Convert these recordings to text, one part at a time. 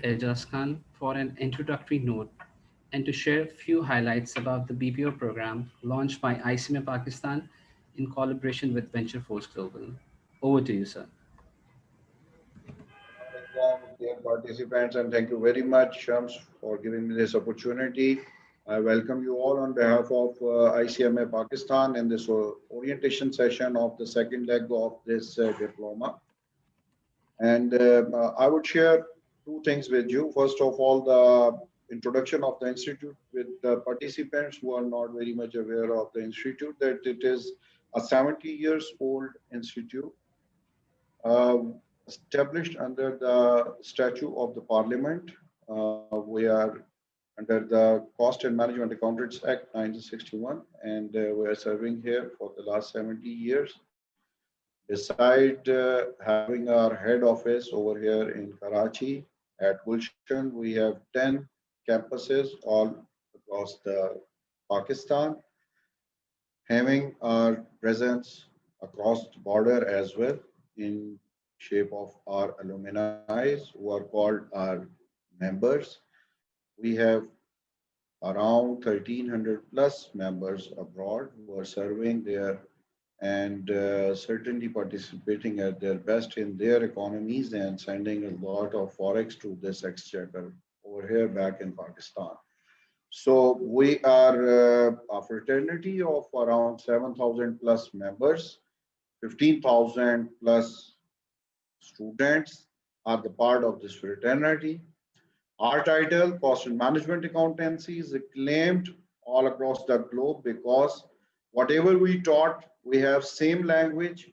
Ejaz Khan for an introductory note and to share a few highlights about the BPO program launched by ICMA Pakistan in collaboration with Venture Force Global. Over to you, sir. Alaikum, dear participants, and thank you very much, Shams, for giving me this opportunity. I welcome you all on behalf of ICMA Pakistan in this orientation session of the second leg of this diploma. And I would share two things with you. First of all, the introduction of the institute with the participants who are not very much aware of the institute, that it is a 70 years old institute uh, established under the statute of the Parliament. We are under the Cost and Management Accountants Act 1961, and we are serving here for the last 70 years. Beside having our head office over here in Karachi at Gulshan, we have 10 campuses all across the Pakistan, having our presence across the border as well in shape of our alumni who are called our members. We have around 1300 plus members abroad who are serving there and certainly participating at their best in their economies and sending a lot of forex to this exchequer over here back in Pakistan. So we are a fraternity of around 7,000 plus members, 15,000 plus students are the part of this fraternity. Our title, Cost and Management Accountancy, is acclaimed all across the globe because whatever we taught, we have same language,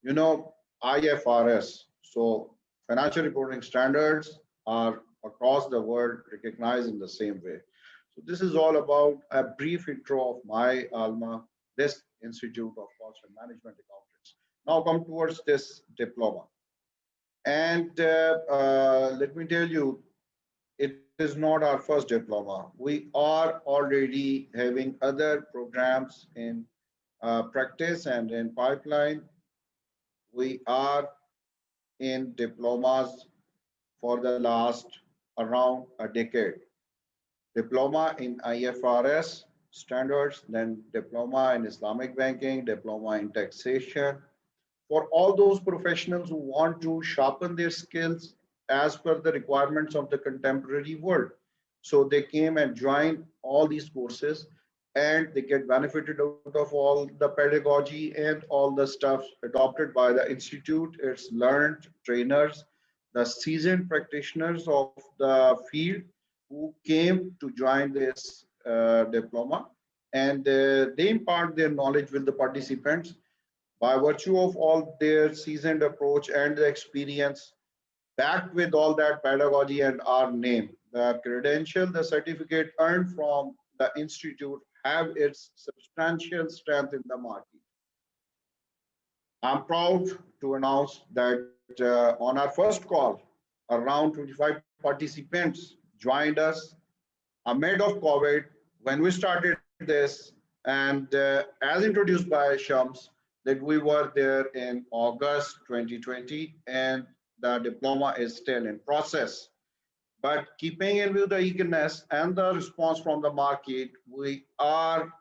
you know, IFRS. So financial reporting standards are across the world recognized in the same way. So this is all about a brief intro of my ALMA, this Institute of Cost and Management Accountants. Now come towards this diploma. And let me tell you, it is not our first diploma. We are already having other programs in practice and in pipeline. We are in diplomas for the last around a decade. Diploma in IFRS standards, then diploma in Islamic banking, diploma in taxation. For all those professionals who want to sharpen their skills as per the requirements of the contemporary world. So they came and joined all these courses and they get benefited out of all the pedagogy and all the stuff adopted by the institute. It's learned trainers, the seasoned practitioners of the field who came to join this diploma, and they impart their knowledge with the participants by virtue of all their seasoned approach and the experience, backed with all that pedagogy and our name. The credential, the certificate earned from the institute have its substantial strength in the market. I'm proud to announce that on our first call, around 25 participants joined us amid of COVID when we started this, and as introduced by Shams, that we were there in August 2020, and the diploma is still in process. But keeping in view the eagerness and the response from the market, we are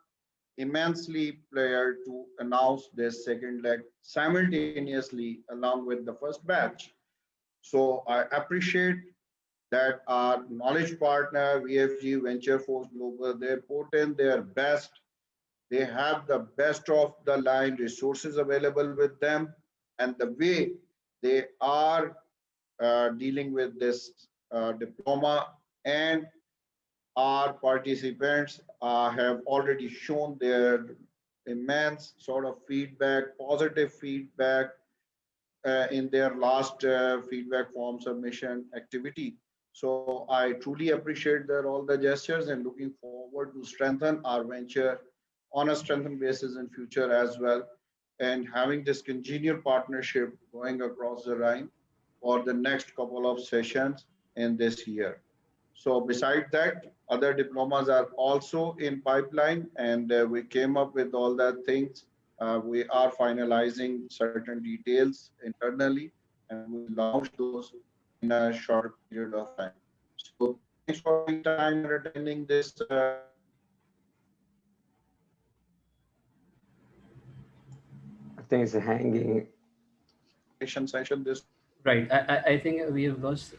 immensely pleased to announce this second leg simultaneously along with the first batch. So I appreciate that our knowledge partner, VFG, Venture Force Global, they put in their best. They have the best of the line resources available with them, and the way they are dealing with this diploma, and our participants have already shown their immense sort of feedback, positive feedback in their last feedback form submission activity. So I truly appreciate their all the gestures and looking forward to strengthen our venture on a strengthened basis in future as well, and having this congenial partnership going across the Rhine for the next couple of sessions in this year. So beside that, other diplomas are also in pipeline, and we came up with all that things. We are finalizing certain details internally, and we will launch those in a short period of time. So thanks for the time and attending this I think it's hanging. session this. Right. I think we have lost.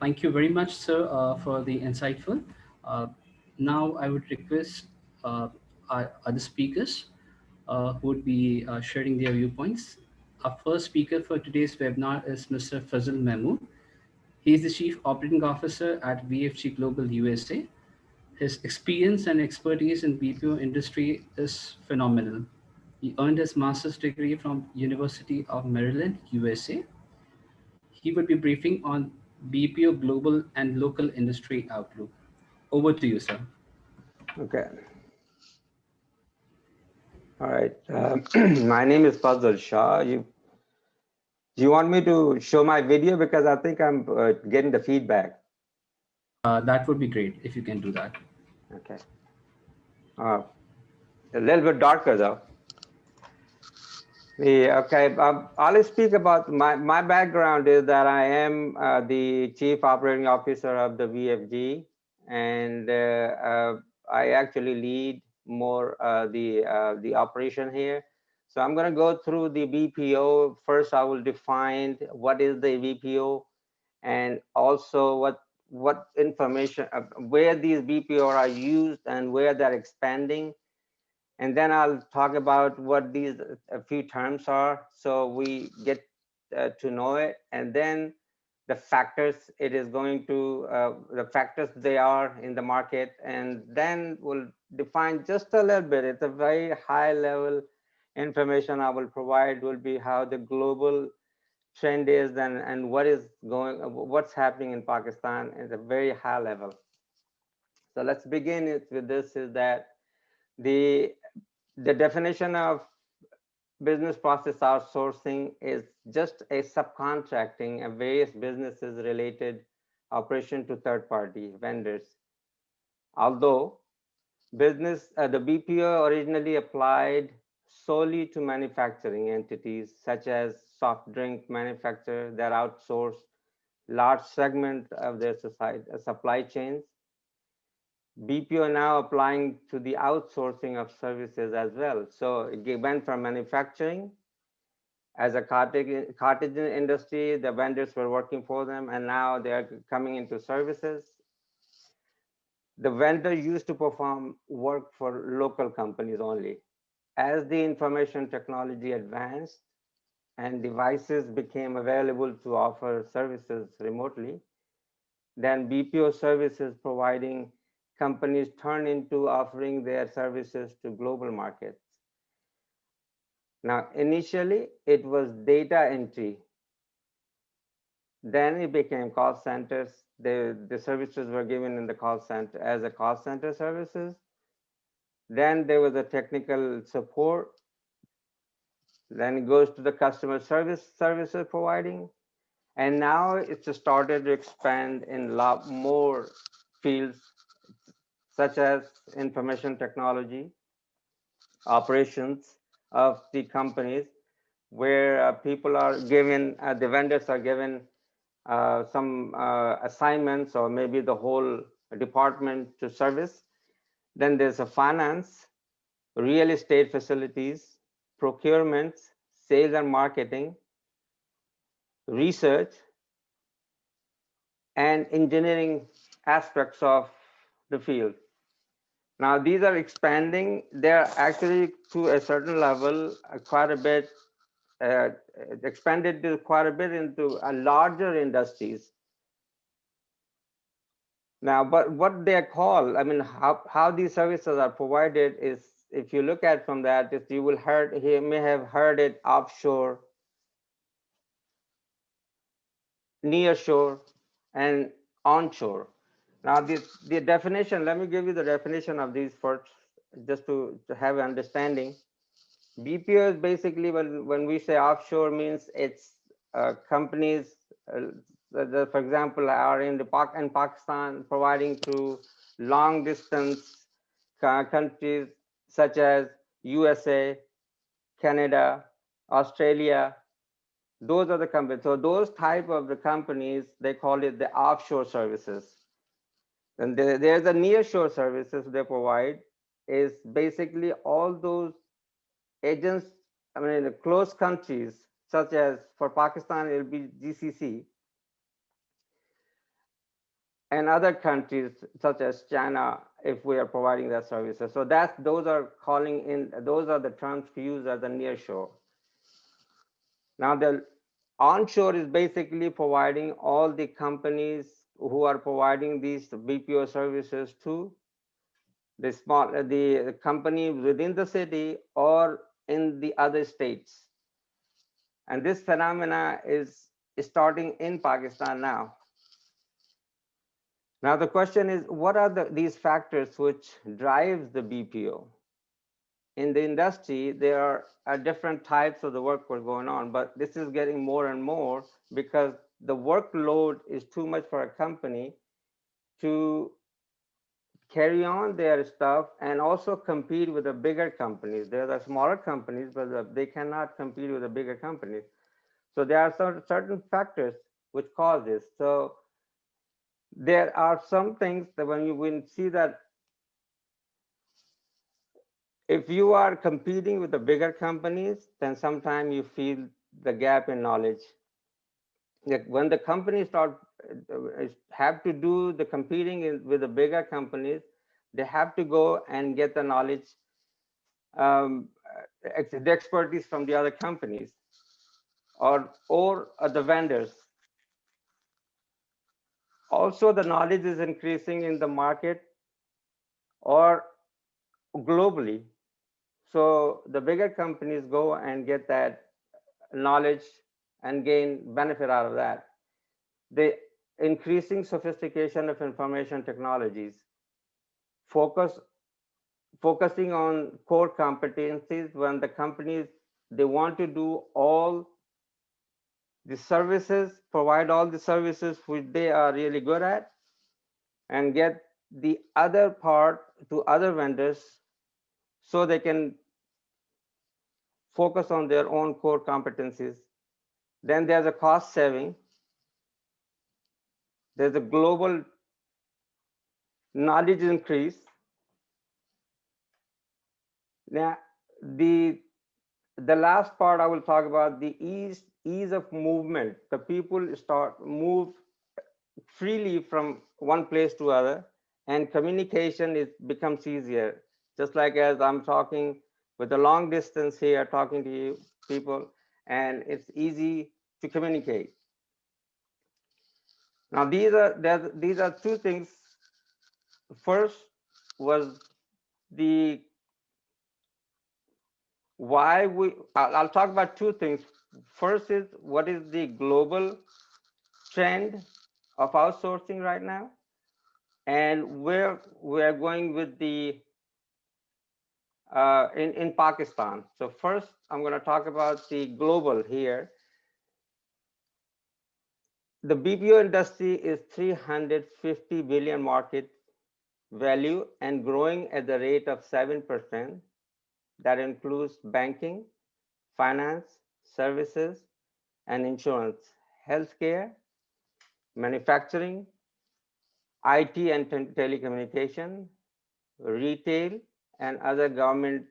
Thank you very much, sir, for the insightful. Uh, Now I would request our other speakers who would be sharing their viewpoints. Our first speaker for today's webinar is Mr. Fazil Mahmood. He is the Chief Operating Officer at VFG Global USA. His experience and expertise in BPO industry is phenomenal. He earned his master's degree from University of Maryland, USA. He would be briefing on BPO global and local industry outlook. Over to you, sir. Okay. All right. My name is Fazal Shah. Do you want me to show my video? Because I think I'm getting the feedback. That would be great if you can do that. Okay. A little bit darker though. I'll speak about my background is that I am the Chief Operating Officer of the VFG, and I actually lead more the operation here. So I'm going to go through the BPO. First, I will define what is the BPO, and also what information, where these BPO are used and where they're expanding. And then I'll talk about what these a few terms are, so we get to know it. And then the factors it is going to, the factors they are in the market. And then we'll define just a little bit. It's a very high level information I will provide will be how the global trend is and what is going, what's happening in Pakistan at a very high level. So let's begin with this is that the definition of business process outsourcing is just a subcontracting of various businesses related operation to third party vendors. Although the BPO originally applied solely to manufacturing entities such as soft drink manufacturer that outsource large segment of their supply chains. BPO now applying to the outsourcing of services as well. So it went from manufacturing as a cottage industry, the vendors were working for them, and now they are coming into services. The vendor used to perform work for local companies only. As the information technology advanced and devices became available to offer services remotely, then BPO services providing companies turn into offering their services to global markets. Now, initially, it was data entry. Then it became call centers. The services were given in the call center as a call center services. Then there was a technical support. Then it goes to the customer services providing. And now it's started to expand in a lot more fields such as information technology, operations of the companies, where people are given, the vendors are given some assignments or maybe the whole department to service. Then there's a finance, real estate facilities, procurement, sales and marketing, research, and engineering aspects of the field. Now these are expanding. They're actually to a certain level quite a bit expanded quite a bit into a larger industries. Now, but what they call, I mean, how these services are provided is, if you look at from that, is you will you may have heard it offshore, nearshore, and onshore. Now, the definition, let me give you the definition of these first, just to have an understanding. BPO is basically when we say offshore means it's companies, for example, are in Pakistan providing to long distance countries such as USA, Canada, Australia, Those are the companies. So those type of the companies, they call it the offshore services. And there's the nearshore services they provide is basically all those agents, I mean, in close countries, such as for Pakistan, it'll be GCC, and other countries such as China, if we are providing that services. So those are calling in, those are the terms used as the nearshore. Now the onshore is basically providing all the companies who are providing these BPO services to the company within the city or in the other states. And this phenomena is starting in Pakistan now. Now the question is, what are these factors which drives the BPO? In the industry, there are different types of the work going on, but this is getting more and more because the workload is too much for a company to carry on their stuff and also compete with the bigger companies. There are smaller companies, but they cannot compete with the bigger companies. So there are certain factors which cause this. So there are some things that when you see that if you are competing with the bigger companies, then sometimes you feel the gap in knowledge. Like when the companies have to do the competing with the bigger companies, they have to go and get the knowledge, the expertise from the other companies or the vendors. Also, the knowledge is increasing in the market or globally. So the bigger companies go and get that knowledge and gain benefit out of that. The increasing sophistication of information technologies, focusing on core competencies when the companies, they want to do all the services, provide all the services which they are really good at, and get the other part to other vendors so they can focus on their own core competencies. Then there's a cost saving. There's a global knowledge increase. Now, the last part I will talk about the ease of movement. The people move freely from one place to other, and communication becomes easier. Just like as I'm talking with a long distance here, talking to you people, and it's easy to communicate. Now these are two things. First was the why I'll talk about two things. First is what is the global trend of outsourcing right now, and where we're going with the in Pakistan. So first, I'm going to talk about the global here. The BPO industry is 350 billion market value and growing at the rate of 7%. That includes banking, finance, services, and insurance, healthcare, manufacturing, IT and telecommunication, retail, and other government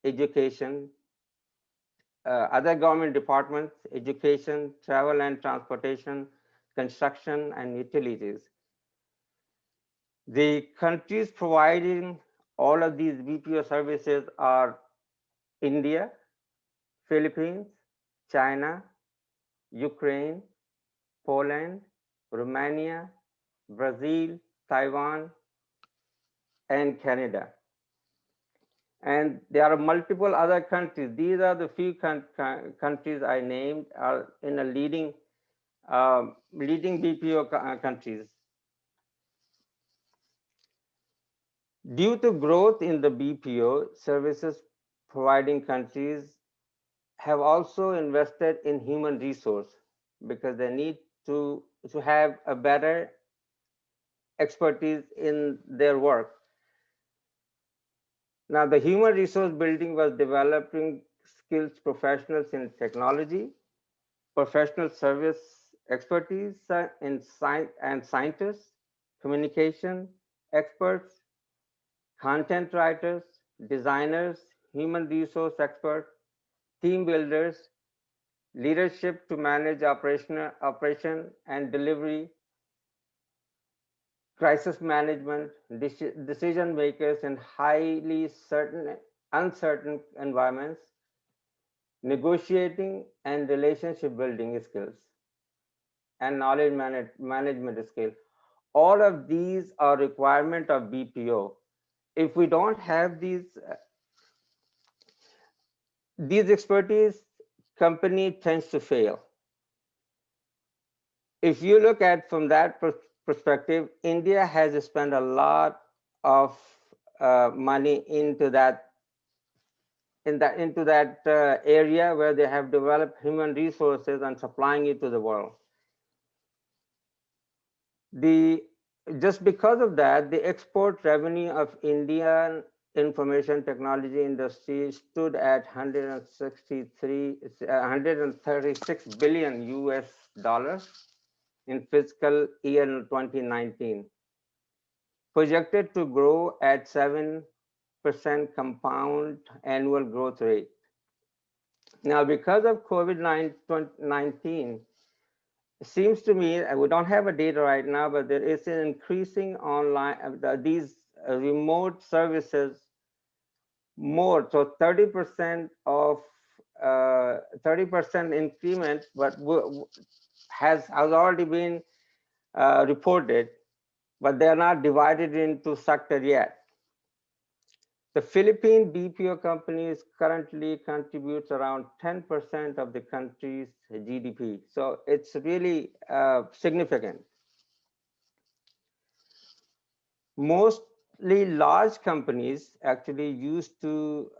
education, other government departments, education, travel and transportation, construction, and utilities. The countries providing all of these BPO services are India, Philippines, China, Ukraine, Poland, Romania, Brazil, Taiwan, and Canada. And there are multiple other countries. These are the few countries I named are in a leading BPO countries. Due to growth in the BPO services providing countries have also invested in human resource because they need to have a better expertise in their work. Now, the human resource building was developing skilled professionals in technology, professional service expertise in science and scientists, communication experts, content writers, designers, human resource experts, team builders, leadership to manage operation and delivery, crisis management, decision makers in highly uncertain environments, negotiating and relationship building skills, and knowledge management skills. All of these are requirement of BPO. If we don't have these expertise, company tends to fail. If you look at from that perspective, India has spent a lot of money into that area where they have developed human resources and supplying it to the world. The just because of that, the export revenue of Indian information technology industry stood at 136 billion US dollars in fiscal year 2019, projected to grow at 7% compound annual growth rate. Now, because of COVID-19, it seems to me, we don't have a data right now, but there is an increasing online, these remote services more. So 30% of 30% increment, but has already been reported, but they are not divided into sector yet. The Philippine BPO companies currently contributes around 10% of the country's GDP. So it's really significant. Mostly large companies actually used to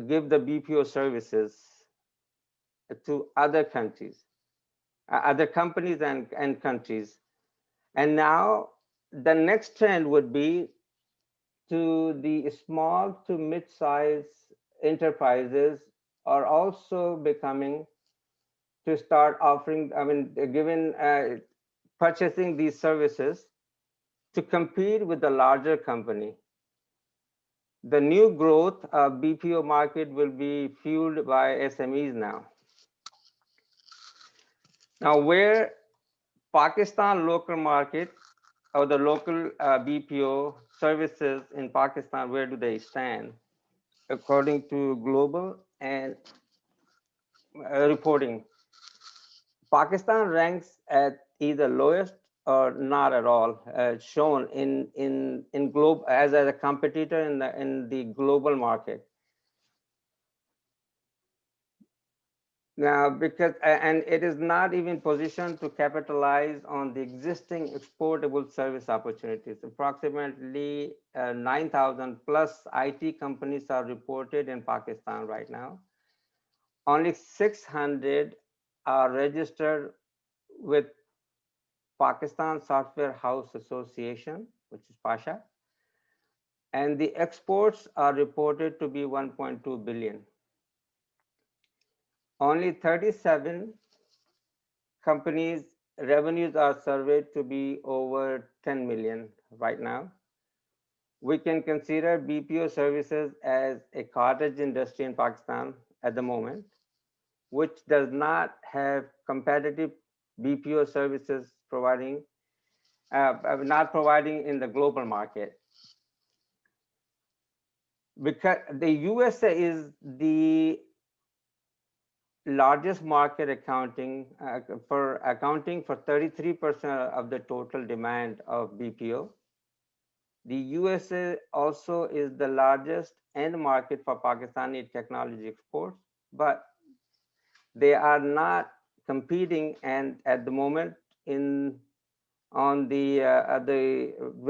give the BPO services to other countries, other companies and countries. And now the next trend would be to the small to mid-size enterprises are also becoming to start offering, given purchasing these services to compete with the larger company. The new growth of BPO market will be fueled by SMEs now. Now, where Pakistan local market or the local BPO services in Pakistan, where do they stand? According to global and reporting, Pakistan ranks at either lowest or not at all, shown in globe as a competitor in the global market. Now, because and it is not even positioned to capitalize on the existing exportable service opportunities. Approximately 9,000 plus IT companies are reported in Pakistan right now. Only 600 are registered with Pakistan Software House Association, which is PASHA, and the exports are reported to be 1.2 billion. Only 37 companies' revenues are surveyed to be over 10 million right now. We can consider BPO services as a cottage industry in Pakistan at the moment, which does not have competitive BPO services providing, not providing in the global market. Because the USA is the largest market accounting for 33% of the total demand of BPO. The USA also is the largest end market for Pakistani technology exports, but they are not competing and at the moment with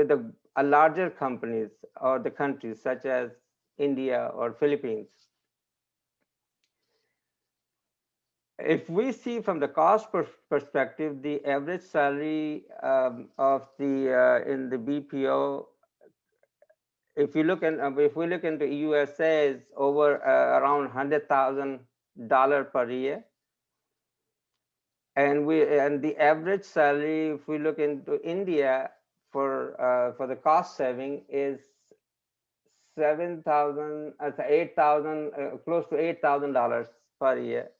the larger companies or the countries such as India or Philippines. If we see from the cost perspective, the average salary of the in the BPO, if we look into USA, is over around $100,000 per year. and the average salary, if we look into India for the cost saving, is 7,000, 8,000, close to $8,000 per year.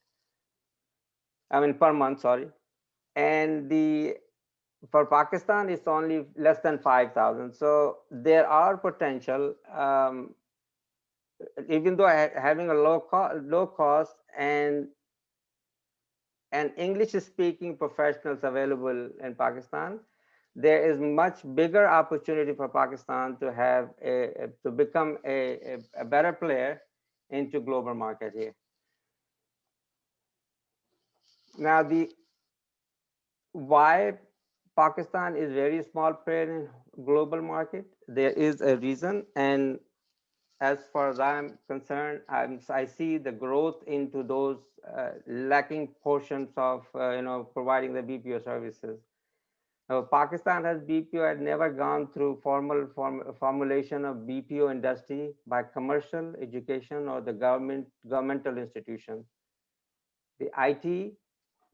I mean per month, sorry. And the for Pakistan, it's only less than 5,000. So there are potential, even though having a low cost and English speaking professionals available in Pakistan, there is much bigger opportunity for Pakistan to have to become a better player into global market here. Now, the why Pakistan is very small player in global market, there is a reason, and as far as I'm concerned, I see the growth into those lacking portions of providing the BPO services. Pakistan has BPO had never gone through formulation of BPO industry by commercial, education, or the governmental institutions. The IT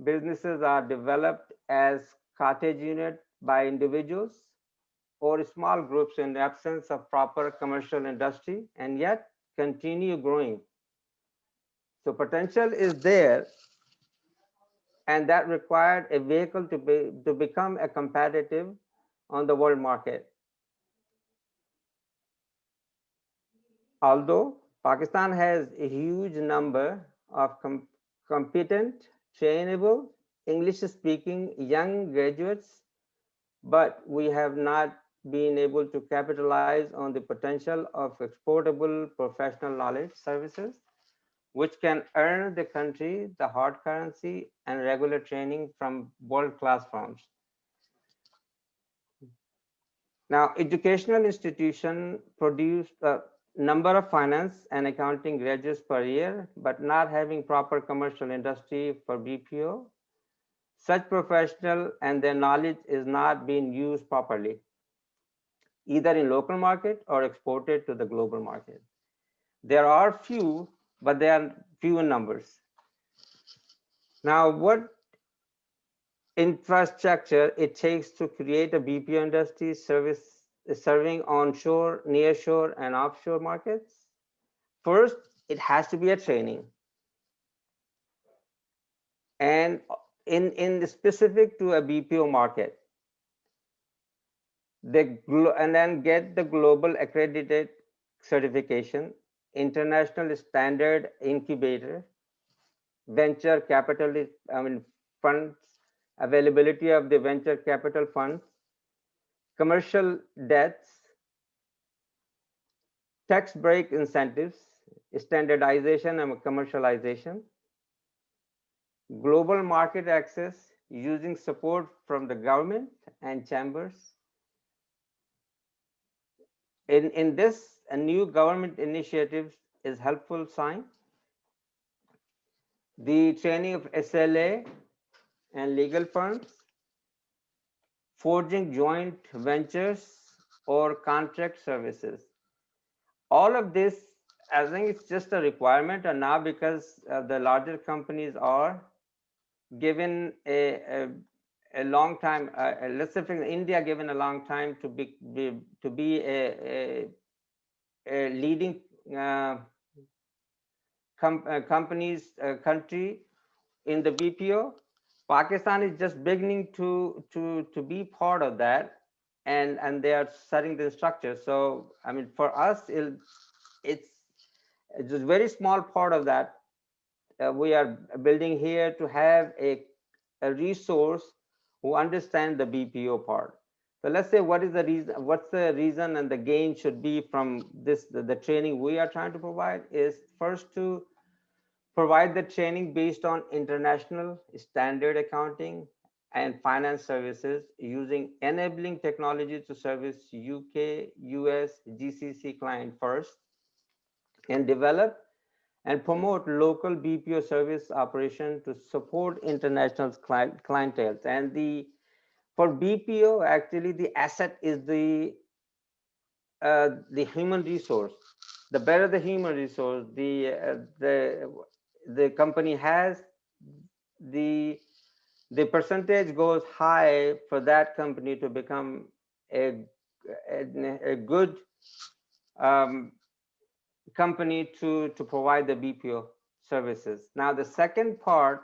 businesses are developed as cottage unit by individuals or small groups in the absence of proper commercial industry, and yet continue growing. So potential is there, and that required a vehicle to become a competitive on the world market. Although Pakistan has a huge number of competent, trainable, English-speaking young graduates, but we have not been able to capitalize on the potential of exportable professional knowledge services, which can earn the country the hard currency and regular training from world-class firms. Now, educational institution produce a number of finance and accounting graduates per year, but not having proper commercial industry for BPO. Such professional and their knowledge is not being used properly, either in local market or exported to the global market. There are few, but they are few in numbers. Now, what infrastructure it takes to create a BPO industry serving onshore, nearshore, and offshore markets? First, it has to be a training. And in the specific to a BPO market, and then get the global accredited certification, international standard incubator, venture capital, funds, availability of the venture capital funds, commercial debts, tax break incentives, standardization and commercialization, global market access using support from the government and chambers. In this, a new government initiative is helpful sign. The training of SLA and legal firms, forging joint ventures or contract services. All of this, I think it's just a requirement, and now because the larger companies are given a long time, let's say in India, given a long time to be a leading companies country in the BPO. Pakistan is just beginning to be part of that, and they are setting the structure. So I mean, for us, it's a very small part of that. We are building here to have a resource who understand the BPO part. So let's say what is the reason, what's the reason and the gain should be from this, the training we are trying to provide is first to provide the training based on international standard accounting and finance services using enabling technology to service UK, US, GCC client first, and develop and promote local BPO service operation to support international clientele. And for BPO, actually the asset is the human resource. The better the human resource, the company has, the the percentage goes high for that company to become a, a good um, company to provide the BPO services. Now, the second part,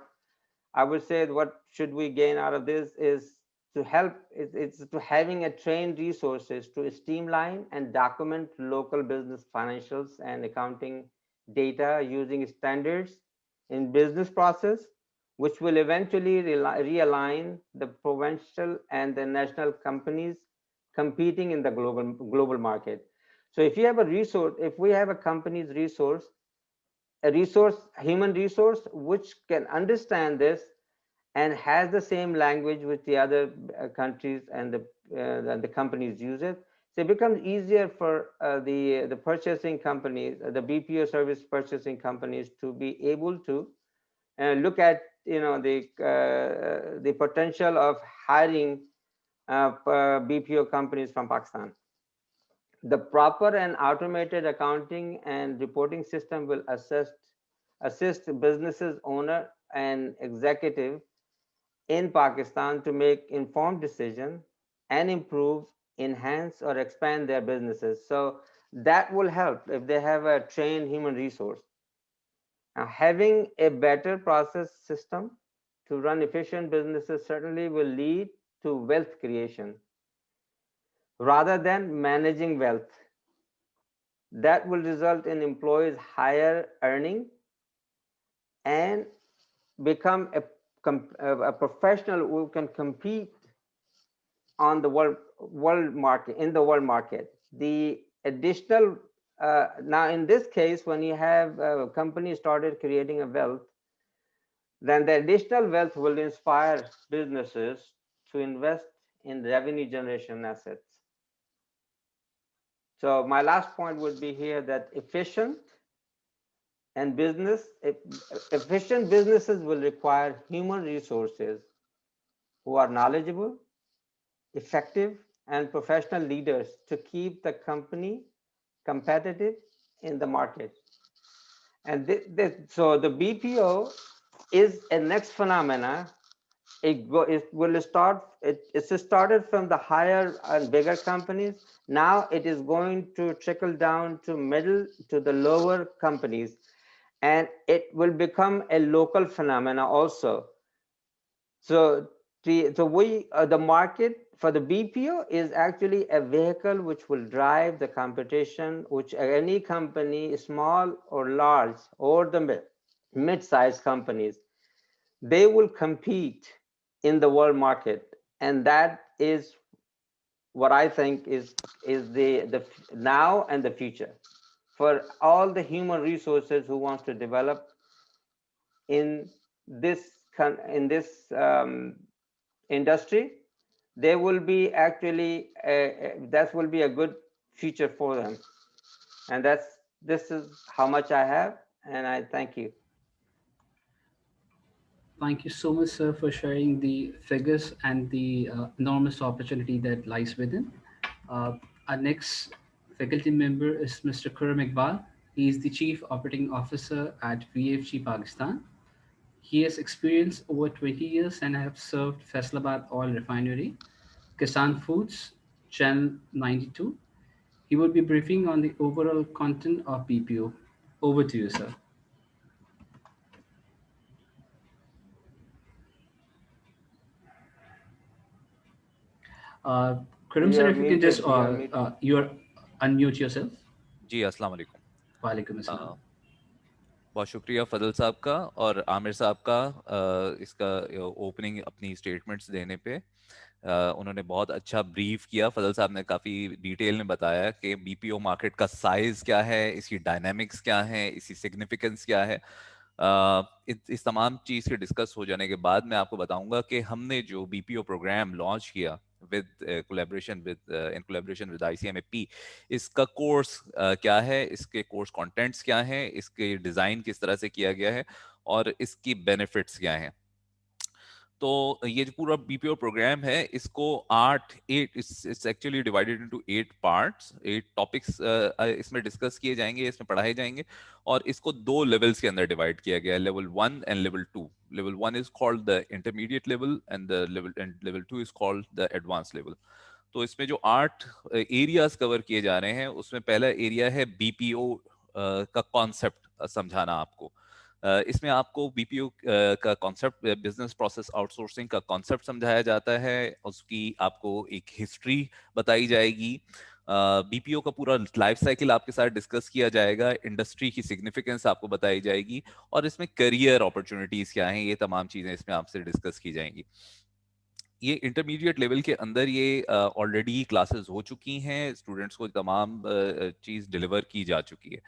I would say what should we gain out of this is to help, it's to having a trained resources to streamline and document local business financials and accounting data using standards in business process, which will eventually realign the provincial and the national companies competing in the global market. So if you have a resource, if we have a company's resource, a resource, human resource, which can understand this and has the same language with the other countries and the companies use it. So it becomes easier for the purchasing companies, the BPO service purchasing companies, to be able to look at the potential of hiring BPO companies from Pakistan. The proper and automated accounting and reporting system will assist businesses owner and executive in Pakistan to make informed decision and improve, enhance, or expand their businesses. So that will help if they have a trained human resource. Now, having a better process system to run efficient businesses certainly will lead to wealth creation rather than managing wealth. That will result in employees higher earning and become a professional who can compete on the world market, in the world market. The additional now in this case, when you have companies started creating a wealth, then the additional wealth will inspire businesses to invest in revenue generation assets. So my last point would be here that efficient businesses will require human resources who are knowledgeable, effective, and professional leaders to keep the company competitive in the market. And so the BPO is a next phenomena. It will start. It's started from the higher and bigger companies. Now it is going to trickle down to middle to the lower companies, and it will become a local phenomena also. So the market for the BPO is actually a vehicle which will drive the competition, which any company, small or large, or the mid-sized companies, they will compete in the world market, and that is what I think is the now and the future for all the human resources who wants to develop in this industry. They will be actually that will be a good future for them. And this is how much I have, and I thank you. Thank you so much, sir, for sharing the figures and the enormous opportunity that lies within. Our next faculty member is Mr. Khurram Iqbal. He is the Chief Operating Officer at VFG Pakistan. He has experience over 20 years and have served Faisalabad Oil Refinery, Kisan Foods, Channel 92. He will be briefing on the overall content of BPO. Over to you, sir. Uh, Karim You sir, are if you can just muted. You are muted. you unmute yourself. जी अस्सलाम वालेकुम। Walaikum assalam. बहुत शुक्रिया फजल साहब का और आमिर साहब का इसका ओपनिंग अपनी स्टेटमेंट्स देने पे। उन्होंने बहुत अच्छा ब्रीफ किया। फजल साहब ने काफ़ी डिटेल में बताया कि बीपीओ मार्केट का साइज़ क्या है, इसकी डायनामिक्स क्या है, इसकी सिग्निफिकेंस क्या है। इस तमाम चीज़ के डिस्कस हो जाने के बाद मैं आपको बताऊंगा कि हमने जो बीपीओ प्रोग्राम लॉन्च किया with collaboration with in collaboration with ICMAP, इसका कोर्स क्या है, इसके कोर्स कंटेंट्स क्या हैं, इसके डिज़ाइन किस तरह से किया गया है और इसकी बेनिफिट्स क्या हैं। تو یہ جو پورا BPO پروگرام ہے اس کو 8 actually divided into 8 parts, 8 topics اس میں ڈسکس کیے جائیں گے، اس میں پڑھائے جائیں گے، اور اس کو 2 لیولس کے اندر ڈیوائڈ کیا گیا ہے، level 1 and level 2. Level 1 is called the intermediate level and level 2 is called the advance level. تو اس میں جو 8 ایریاز کور کیے جا رہے ہیں اس میں پہلا ایریا ہے BPO کا کانسیپٹ سمجھانا آپ کو. اس میں آپ کو BPO کا concept, business process out sourcing کا کانسیپٹ سمجھایا جاتا ہے، اس کی آپ کو ایک ہسٹری بتائی جائے گی، BPO کا پورا لائف سائیکل آپ کے ساتھ ڈسکس کیا جائے گا، انڈسٹری کی سگنیفیکینس آپ کو بتائی جائے گی، اور اس میں کریئر اپرچونیٹیز کیا ہیں، یہ تمام چیزیں اس میں آپ سے ڈسکس کی جائیں گی. یہ انٹرمیڈیٹ لیول کے اندر یہ آلریڈی کلاسز ہو چکی ہیں، اسٹوڈنٹس کو تمام چیز ڈلیور کی جا چکی ہے.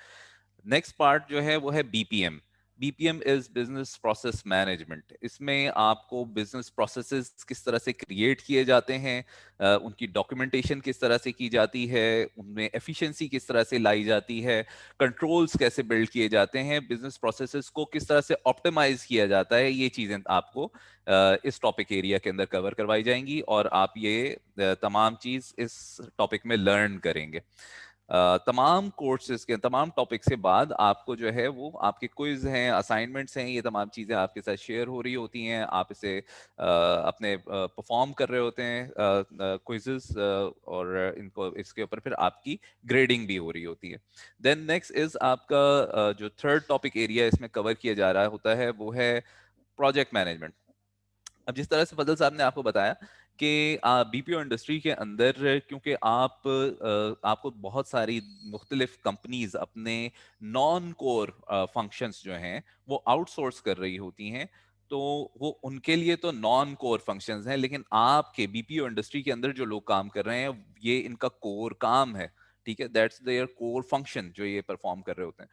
نیکسٹ پارٹ جو ہے وہ ہے BPM. BPM is business process management. اس میں آپ کو بزنس پروسیسز کس طرح سے کریٹ کیے جاتے ہیں، ان کی ڈاکیومنٹیشن کس طرح سے کی جاتی ہے، ان میں ایفیشنسی کس طرح سے لائی جاتی ہے، کنٹرولز کیسے بلڈ کیے جاتے ہیں، بزنس پروسیسز کو کس طرح سے آپٹیمائز کیا جاتا ہے، یہ چیزیں آپ کو اس ٹاپک ایریا کے اندر کور کروائی جائیں گی، اور آپ یہ تمام چیز اس ٹاپک میں لرن کریں گے. تمام کورسز کے تمام ٹاپکس کے بعد آپ کو جو ہے وہ آپ کے کوئز ہیں، اسائنمنٹس ہیں، یہ تمام چیزیں آپ کے ساتھ شیئر ہو رہی ہوتی ہیں، آپ اسے اپنے پرفارم کر رہے ہوتے ہیں کوئزز، اور ان کو اس کے اوپر پھر آپ کی گریڈنگ بھی ہو رہی ہوتی ہے. دین نیکسٹ از آپ کا جو تھرڈ ٹاپک ایریا اس میں کور کیا جا رہا ہوتا ہے وہ ہے پروجیکٹ مینجمنٹ. اب جس طرح سے فضل صاحب نے آپ کو بتایا کہ BPO انڈسٹری کے اندر کیونکہ آپ کو بہت ساری مختلف کمپنیز اپنے نان کور فنکشنز جو ہیں وہ آؤٹ سورس کر رہی ہوتی ہیں، تو وہ ان کے لیے تو نان کور فنکشنز ہیں، لیکن آپ کے BPO انڈسٹری کے اندر جو لوگ کام کر رہے ہیں یہ ان کا کور کام ہے. ٹھیک ہے، دیٹس دیئر کور فنکشن جو یہ پرفارم کر رہے ہوتے ہیں.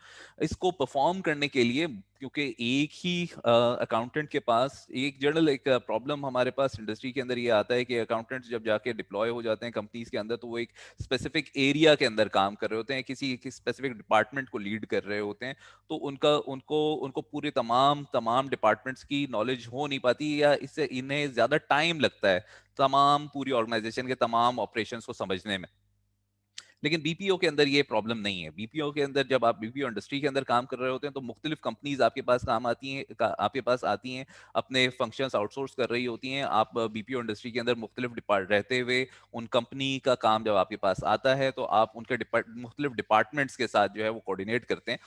اس کو پرفارم کرنے کے لیے کیونکہ ایک ہی اکاؤنٹنٹ کے پاس ایک جنرل ایک پرابلم ہمارے پاس انڈسٹری کے اندر یہ آتا ہے کہ اکاؤنٹنٹ جب جا کے ڈپلوائے ہو جاتے ہیں کمپنیز کے اندر تو وہ ایک اسپیسیفک ایریا کے اندر کام کر رہے ہوتے ہیں، کسی اسپیسیفک ڈپارٹمنٹ کو لیڈ کر رہے ہوتے ہیں، تو ان کو پورے تمام ڈپارٹمنٹس کی نالج ہو نہیں پاتی، یا اس سے انہیں زیادہ ٹائم لگتا ہے تمام پوری آرگنائزیشن کے تمام آپریشنس کو سمجھنے میں. لیکن BPO کے اندر یہ پرابلم نہیں ہے. BPO کے اندر جب آپ BPO انڈسٹری کے اندر کام کر رہے ہوتے ہیں تو مختلف کمپنیز آپ کے پاس آپ کے پاس آتی ہیں، اپنے فنکشنز آؤٹ سورس کر رہی ہوتی ہیں. آپ BPO انڈسٹری کے اندر مختلف رہتے ہوئے ان کمپنی کا کام جب آپ کے پاس آتا ہے تو آپ ان کے مختلف ڈپارٹمنٹس کے ساتھ جو ہے وہ کوآرڈینیٹ کرتے ہیں،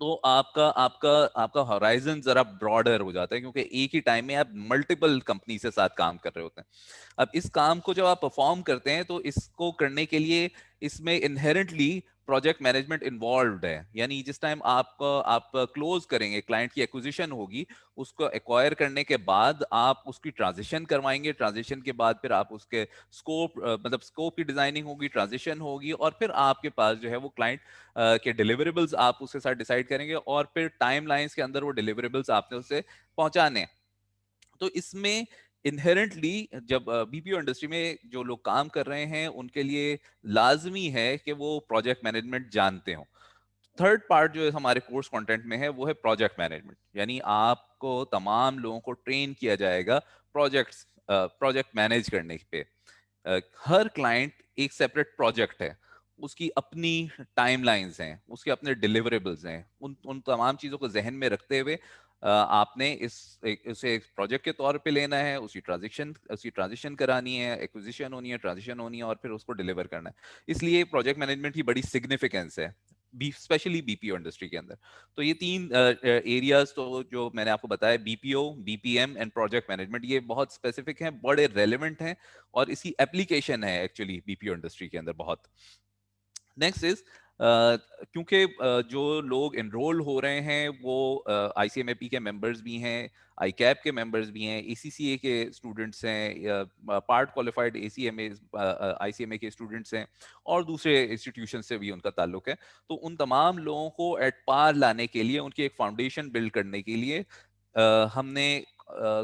تو آپ کا ہورائزن ذرا براڈر ہو جاتا ہے، کیونکہ ایک ہی ٹائم میں آپ ملٹیپل کمپنی سے ساتھ کام کر رہے ہوتے ہیں. اب اس کام کو جب آپ پرفارم کرتے ہیں تو اس کو کرنے کے لیے اس میں انہیرنٹلی پروجیکٹ مینجمنٹ انوالوڈ ہے. یعنی جس ٹائم آپ کلوز کریں گے، کلائنٹ کی ایکوزیشن ہوگی، اس کو ایکوائر کرنے کے بعد آپ اس کی ٹرانزیشن کروائیں گے، ٹرانزیشن کے بعد پھر آپ اس کے اسکوپ کی ڈیزائننگ ہوگی، ٹرانزیشن ہوگی، اور پھر آپ کے پاس جو ہے وہ کلائنٹ کے ڈیلیوریبلز آپ اس کے ساتھ ڈیسائیڈ کریں گے، اور پھر ٹائم لائنز کے اندر وہ ڈیلیوریبلز آپ نے اسے پہنچانے. تو اس میں انہیرنٹلی جب BPO انڈسٹری میں جو لوگ کام کر رہے ہیں ان کے لیے لازمی ہے کہ وہ پروجیکٹ مینجمنٹ جانتے ہوں. تھرڈ پارٹ جو ہمارے کورس کنٹینٹ میں ہے وہ ہے پروجیکٹ مینجمنٹ. یعنی آپ کو تمام لوگوں کو ٹرین کیا جائے گا پروجیکٹ مینیج کرنے پہ. ہر کلائنٹ ایک سیپریٹ پروجیکٹ ہے، اس کی اپنی ٹائم لائنز ہیں، اس کے اپنے ڈیلیوریبلز ہیں. ان تمام چیزوں کو ذہن میں رکھتے ہوئے آپ نے اسے ایک پروجیکٹ کے طور پہ لینا ہے، اسی ٹرانزیشن کرانی ہے، ایکوزیشن ہونی ہے، ٹرانزیشن ہونی ہے، اور پھر اس کو ڈیلیور کرنا ہے. اس لیے پروجیکٹ مینجمنٹ کی بڑی سگنیفیکینس ہے اسپیشلی BPO انڈسٹری کے اندر. تو یہ 3 ایریاز تو جو میں نے آپ کو بتایا، BPO، BPM and project management, یہ بہت اسپیسیفک ہیں، بڑے ریلیونٹ ہیں، اور اسی ایپلیکیشن ہے ایکچولی BPO انڈسٹری کے اندر بہت. نیکسٹ از کیونکہ جو لوگ انرول ہو رہے ہیں وہ ICMAP کے ممبرز بھی ہیں، ICAP کے ممبرز بھی ہیں، ACCA کے اسٹوڈنٹس ہیں، پارٹ کوالیفائڈ ICMA کے اسٹوڈنٹس ہیں، اور دوسرے انسٹیٹیوشن سے بھی ان کا تعلق ہے. تو ان تمام لوگوں کو ایٹ پار لانے کے لیے، ان کی ایک فاؤنڈیشن بلڈ کرنے کے لیے ہم نے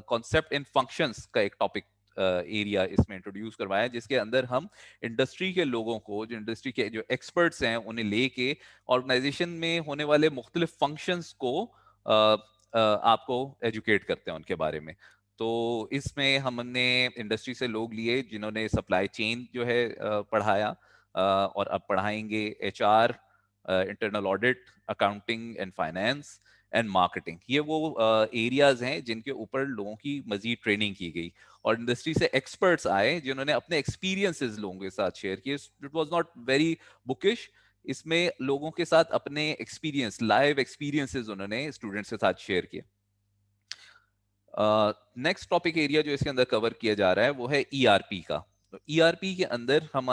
کانسیپٹ ان فنکشنز کا ایک ٹاپک ایریا اس میں انٹروڈیوس کروایا، جس کے اندر ہم انڈسٹری کے لوگوں کو، جو انڈسٹری کے جو ایکسپرٹس ہیں، انہیں لے کے آرگنائزیشن میں ہونے والے مختلف فنکشنز کو آپ کو ایجوکیٹ کرتے ہیں ان کے بارے میں. تو اس میں ہم نے انڈسٹری سے لوگ لیے جنہوں نے سپلائی چین جو ہے پڑھایا اور اب پڑھائیں گے H R, internal audit, accounting and finance and marketing. یہ وہ ایریاز ہیں جن کے اوپر لوگوں کی مزید ٹریننگ کی گئی, اور انڈسٹری سے ایکسپرٹس آئے جنہوں نے اپنے ایکسپیرینسز لوگوں کے ساتھ شیئر کیے. اٹ واز ناٹ ویری بکش, اس میں لوگوں کے ساتھ اپنے ایکسپیرینس, لائیو ایکسپیرینسز انہوں نے اسٹوڈنٹس کے ساتھ شیئر کیے. نیکسٹ ٹاپک ایریا جو اس کے اندر کور کیا جا رہا ہے وہ ہے ای آر پی کا. ای آر پی کے اندر ہم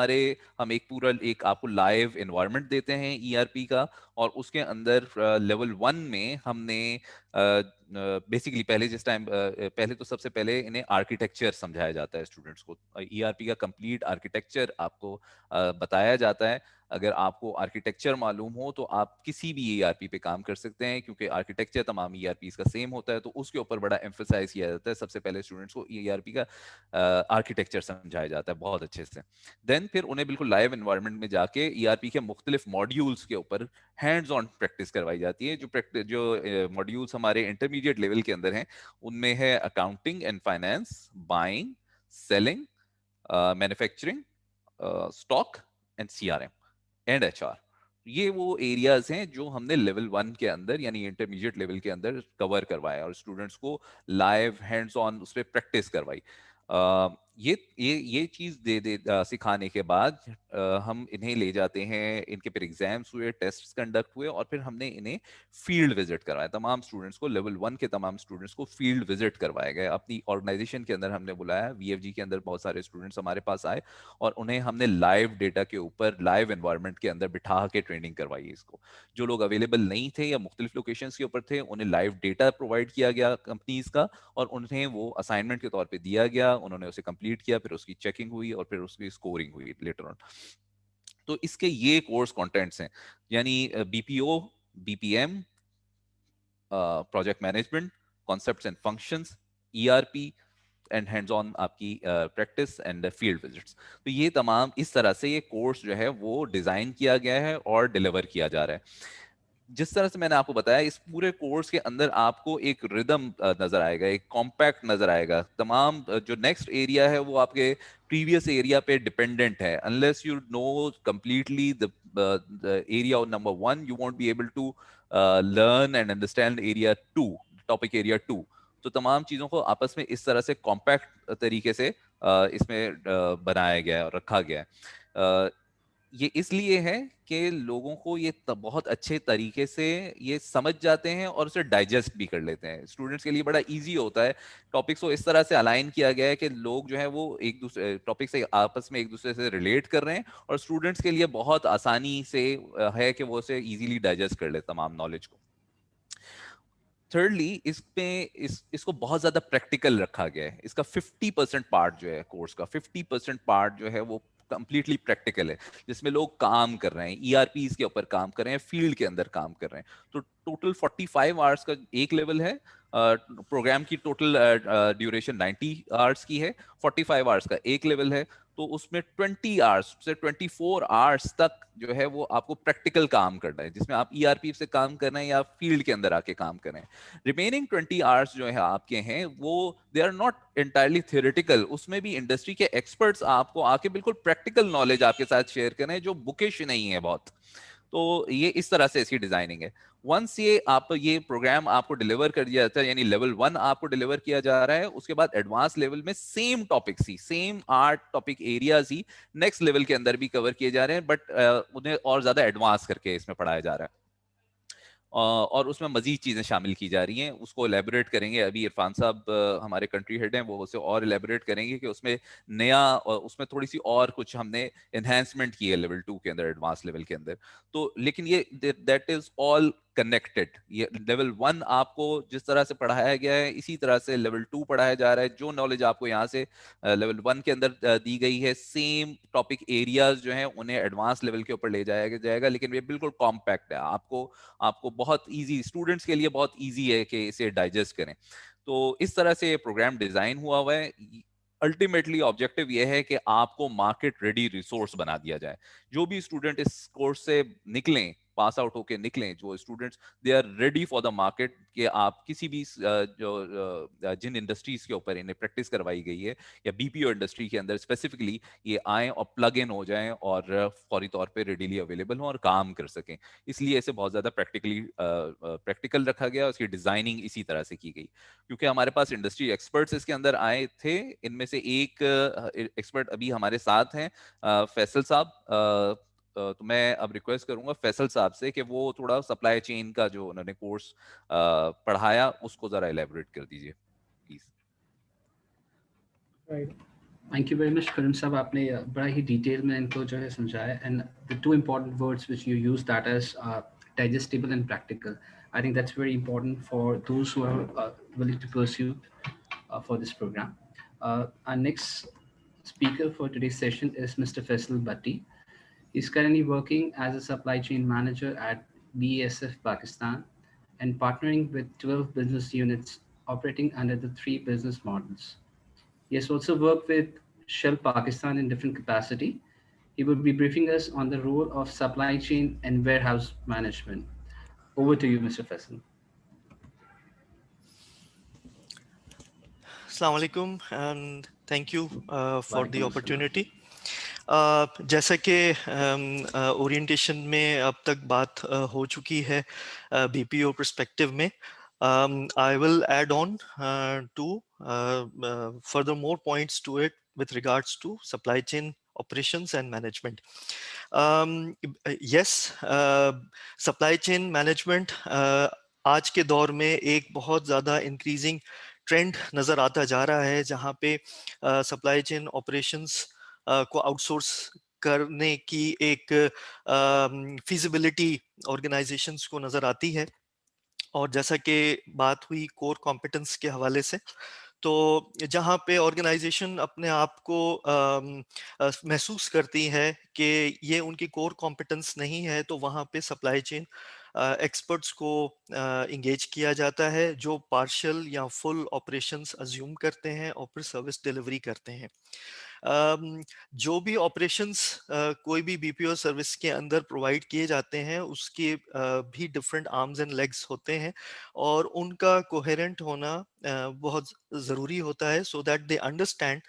ایک پورا ایک آپ کو لائیو انوائرمنٹ دیتے ہیں ای آر پی کا, اور اس کے اندر لیول 1 میں ہم نے بیسیکلی پہلے تو سب سے پہلے انہیں آرکیٹیکچر سمجھایا جاتا ہے اسٹوڈنٹس کو. ای آر پی کا کمپلیٹ آرکیٹیکچر آپ کو بتایا جاتا ہے. اگر آپ کو آرکیٹیکچر معلوم ہو تو آپ کسی بھی ای آر پی پہ کام کر سکتے ہیں, کیونکہ آرکیٹیکچر تمام ای آر پیز کا سیم ہوتا ہے, تو اس کے اوپر بڑا ایمفسائز کیا جاتا ہے. سب سے پہلے اسٹوڈنٹس کو ای آر پی کا آرکیٹیکچر سمجھایا جاتا ہے بہت اچھے سے. دین پھر انہیں بالکل لائیو انوائرمنٹ میں جا کے ای آر پی کے مختلف ماڈیولس کے اوپر ہینڈز آن پریکٹس کروائی جاتی ہے. جو ماڈیولس ہمارے انٹرمیڈیٹ لیول کے اندر ہیں ان میں ہے accounting and finance, buying, selling, manufacturing, stock and C R M and H R. یہ وہ ایریاز ہیں جو ہم نے لیول 1 کے اندر یعنی انٹرمیڈیٹ لیول کے اندر کور کروایا اور اسٹوڈنٹس کو لائیو ہینڈز آن اس پہ پریکٹس کروائی. یہ چیز سکھانے کے بعد ہم انہیں لے جاتے ہیں, ان کے پھر ایگزامس ہوئے, ٹیسٹ کنڈکٹ ہوئے, اور پھر ہم نے انہیں فیلڈ وزٹ کروایا. تمام اسٹوڈنٹس کو, لیول 1 کے تمام اسٹوڈنٹس کو فیلڈ وزٹ کروایا گیا. اپنی آرگنائزیشن کے اندر ہم نے بلایا, وی ایف جی کے اندر بہت سارے اسٹوڈنٹس ہمارے پاس آئے اور انہیں ہم نے لائیو ڈیٹا کے اوپر لائیو انوائرمنٹ کے اندر بٹھا کے ٹریننگ کروائی. اس کو جو لوگ اویلیبل نہیں تھے یا مختلف لوکیشنز کے اوپر تھے انہیں لائیو ڈیٹا پرووائڈ کیا گیا کمپنیز کا, اور انہیں وہ اسائنمنٹ کے طور پہ دیا گیا. انہوں نے اسے کمپلیٹ کیا, پھر اس کی چیکنگ ہوئی اور پھر اس کی اسکورنگ ہوئی لیٹر آن. تو اس کے یہ کورس کانٹینٹس ہیں, یعنی B P O, B P M, project management, concepts and functions, E R P and hands on آپ کی پریکٹس اینڈ فیلڈ وزٹس. تو یہ تمام اس طرح سے یہ کورس جو ہے وہ ڈیزائن کیا گیا ہے اور ڈیلیور کیا جا رہا ہے. جس طرح سے میں نے آپ کو بتایا, اس پورے کورس کے اندر آپ کو ایک ردم نظر آئے گا, ایک کمپیکٹ نظر آئے گا. تمام جو نیکسٹ ایریا ہے وہ آپ کے پریویس ایریا پہ ڈیپینڈنٹ ہے. unless you know completely the area of number 1 you won't be able to learn and understand area 2, topic area 2. تو تمام چیزوں کو آپس میں اس طرح سے کمپیکٹ طریقے سے اس میں بنایا گیا ہے اور رکھا گیا ہے. یہ اس لیے ہے کہ لوگوں کو یہ بہت اچھے طریقے سے یہ سمجھ جاتے ہیں اور اسے ڈائجسٹ بھی کر لیتے ہیں. اسٹوڈنٹس کے لیے بڑا ایزی ہوتا ہے. ٹاپکس کو اس طرح سے الائن کیا گیا ہے کہ لوگ جو ہیں وہ ایک دوسرے ٹاپک سے آپس میں ایک دوسرے سے ریلیٹ کر رہے ہیں, اور اسٹوڈنٹس کے لیے بہت آسانی سے ہے کہ وہ اسے ایزیلی ڈائجسٹ کر لے تمام نالج کو. تھرڈلی اس کو بہت زیادہ پریکٹیکل رکھا گیا ہے. اس کا 50% پارٹ جو ہے کورس کا 50% پارٹ جو ہے وہ کمپلیٹلی پریکٹیکل ہے, جس میں لوگ کام کر رہے ہیں, ای آر پیز کے اوپر کام کر رہے ہیں, فیلڈ کے اندر کام کر رہے ہیں. تو ٹوٹل 45 آورس کا ایک لیول ہے. پروگرام کی ٹوٹل ڈیوریشن 90 آورس کی ہے. 45 آورس کا ایک لیول ہے. تو اس میں 20 آورس سے 24 آورس تک جو ہے وہ آپ کو پریکٹیکل کام کرنا ہے, جس میں آپ ای آر پی سے کام کر رہے ہیں یا فیلڈ کے اندر آ کے کام کر رہے ہیں. ریمیننگ 20 آورس جو ہے آپ کے ہیں وہ they are not entirely theoretical. اس میں بھی انڈسٹری کے ایکسپرٹس آپ کو آ کے بالکل پریکٹیکل نالج آپ کے ساتھ شیئر کریں جو بکش نہیں ہے بہت. تو یہ اس طرح سے اس کی ڈیزائننگ ہے. ونس یہ پروگرام آپ کو ڈیلیور کر دیا جاتا ہے, یعنی لیول 1 آپ کو ڈیلیور کیا جا رہا ہے, اس کے بعد ایڈوانس لیول میں سیم ٹاپکس ہی, سیم 8 ٹاپک ایریاز ہی نیکسٹ لیول کے اندر بھی کور کیے جا رہے ہیں, بٹ انہیں اور زیادہ ایڈوانس کر کے اس میں پڑھایا جا رہا ہے. اور اس میں مزید چیزیں شامل کی جا رہی ہیں. اس کو الیبوریٹ کریں گے ابھی عرفان صاحب ہمارے کنٹری ہیڈ ہیں, وہ اسے اور الیبوریٹ کریں گے کہ اس میں نیا, اس میں تھوڑی سی اور کچھ ہم نے انہینسمنٹ کی ہے لیول 2 کے اندر, ایڈوانس لیول کے اندر. تو لیکن یہ دیٹ از آل کنیکٹڈ. یہ لیول 1 آپ کو جس طرح سے پڑھایا گیا ہے اسی طرح سے لیول 2 پڑھایا جا رہا ہے. جو نالج آپ کو یہاں سے لیول 1 کے اندر دی گئی ہے, سیم ٹاپک ایریاز جو ہیں انہیں ایڈوانس لیول کے اوپر لے جایا جائے گا, لیکن یہ بالکل کمپیکٹ ہے. آپ کو بہت ایزی, اسٹوڈنٹس کے لیے بہت ایزی ہے کہ اسے ڈائجسٹ کریں. تو اس طرح سے یہ پروگرام ڈیزائن ہوا ہے. الٹیمیٹلی آبجیکٹو یہ ہے کہ آپ کو مارکیٹ ریڈی ریسورس بنا دیا جائے. جو بھی اسٹوڈنٹ اس کورس سے نکلیں पास आउट होके निकलें, जो students they are ready for the market, कि आप किसी भी जिन इंडस्ट्रीज के ऊपर इन्हें प्रैक्टिस करवाई गई है या बीपीओ इंडस्ट्री के अंदर स्पेसिफिकली, ये आएँ और प्लग इन हो जाएं और फौरी तौर पे रेडीली अवेलेबल हों और काम कर सकें। इसलिए इसे बहुत ज़्यादा प्रैक्टिकल रखा गया, उसकी डिज़ाइनिंग इसी तरह से की गई। क्योंकि हमारे पास इंडस्ट्री एक्सपर्ट्स इसके अंदर आए थे, इनमें से एक एक्सपर्ट अभी हमारे साथ हैं, फैसल साहब। तो मैं अब रिक्वेस्ट करूंगा फैसल साहब से कि वो थोड़ा सप्लाई चेन का जो उन्होंने कोर्स पढ़ाया उसको जरा एलेबोरेट कर दीजिए please. Thank you very much, Karim साहब, आपने बड़ा ही डिटेल में इनको जो है समझाया, and the two important words which you use, that is digestible and practical. I think that's very important for those who are willing to pursue for this program. Our next speaker for today's session is Mr. Faisal Bhatti. He's currently working as a supply chain manager at BASF Pakistan and partnering with 12 business units operating under the 3 business models. He has also worked with Shell Pakistan in different capacity. He will be briefing us on the role of supply chain and warehouse management. Over to you, Mr. Faisal. Assalamu alaikum and thank you for the Walaikum opportunity. जैसा कि orientation में अब तक बात हो चुकी है BPO perspective में, I will add on to further more points to it with regards to supply chain operations and management. Yes, supply chain management आज के दौर में एक बहुत ज़्यादा इंक्रीजिंग ट्रेंड नज़र आता जा रहा है, जहाँ पे सप्लाई चेन ऑपरेशंस को आउटसोर्स करने की एक फिजिबिलिटी ऑर्गेनाइजेशंस को नज़र आती है। और जैसा कि बात हुई कोर कॉम्पिटेंस के हवाले से, तो जहाँ पे ऑर्गेनाइजेशन अपने आप को महसूस करती है कि ये उनकी कोर कॉम्पिटेंस नहीं है, तो वहाँ पे सप्लाई चेन एक्सपर्ट्स को इंगेज किया जाता है, जो पार्शियल या फुल ऑपरेशंस अज्यूम करते हैं और फिर सर्विस डिलीवरी करते हैं। जो भी ऑपरेशंस कोई भी बीपीओ सर्विस के अंदर प्रोवाइड किए जाते हैं, उसके भी डिफरेंट आर्म्स एंड लेग्स होते हैं और उनका कोहेरेंट होना बहुत ज़रूरी होता है, so that they understand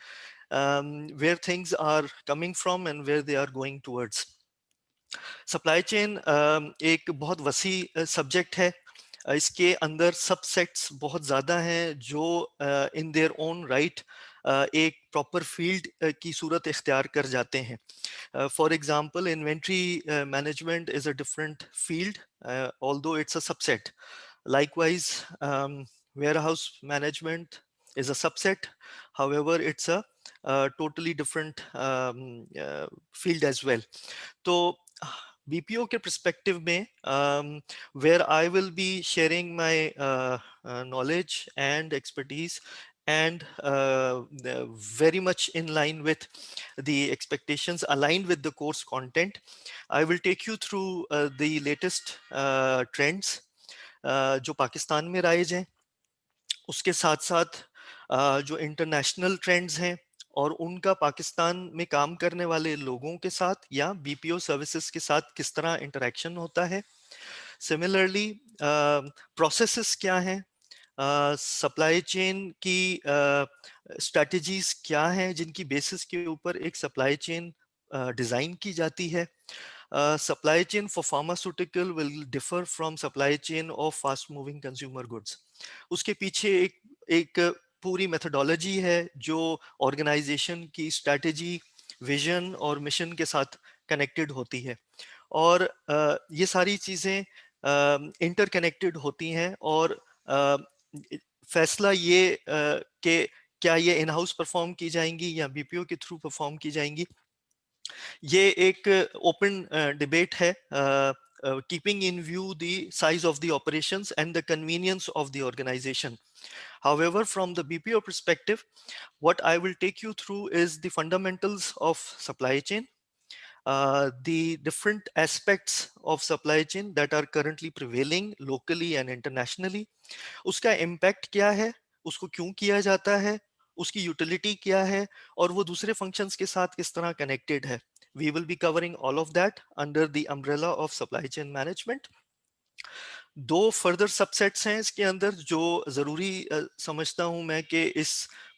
where things are coming from and where they are going towards. Supply chain एक बहुत वसी सब्जेक्ट है, इसके अंदर सबसेट्स बहुत ज़्यादा हैं जो इन देयर ओन राइट एक प्रॉपर फील्ड की सूरत इख्तियार कर जाते हैं। For example, inventory management is a different field although it's a subset. Likewise warehouse management is a subset, however it's a totally different field as well. तो BPO के perspective में where I will be sharing my knowledge and expertise and very much in line with the expectations, aligned with the course content, I will take you through the latest trends जो पाकिस्तान में rise हैं, उसके साथ साथ जो international trends हैं और उनका पाकिस्तान में काम करने वाले लोगों के साथ या बीपीओ सर्विसेज के साथ किस तरह इंटरेक्शन होता है। सिमिलरली प्रोसेसेस क्या हैं, सप्लाई चेन की स्ट्रैटेजीज क्या हैं जिनकी बेसिस के ऊपर एक सप्लाई चेन डिज़ाइन की जाती है। Supply chain for pharmaceutical will differ from supply chain of fast moving consumer goods. उसके पीछे एक पूरी मेथोडोलॉजी है जो ऑर्गेनाइजेशन की स्ट्रैटेजी, विजन और मिशन के साथ कनेक्टेड होती है, और ये सारी चीज़ें इंटरकनेक्टेड होती हैं और फैसला ये कि क्या ये इन हाउस परफॉर्म की जाएंगी या बीपीओ के थ्रू परफॉर्म की जाएंगी, ये एक ओपन डिबेट है, keeping in view the size of the operations and the convenience of the organization. However, from the BPO perspective, what I will take you through is the fundamentals of supply chain, the different aspects of supply chain that are currently prevailing locally and internationally, उसका impact क्या है, उसको क्यों किया जाता है, उसकी utility क्या है और वो दूसरे फंक्शंस के साथ किस तरह कनेक्टेड है। we will be covering all of that under the umbrella of supply chain management. दो फर्दर सबसेट्स हैं इसके अंदर जो ज़रूरी समझता हूं मैं कि इस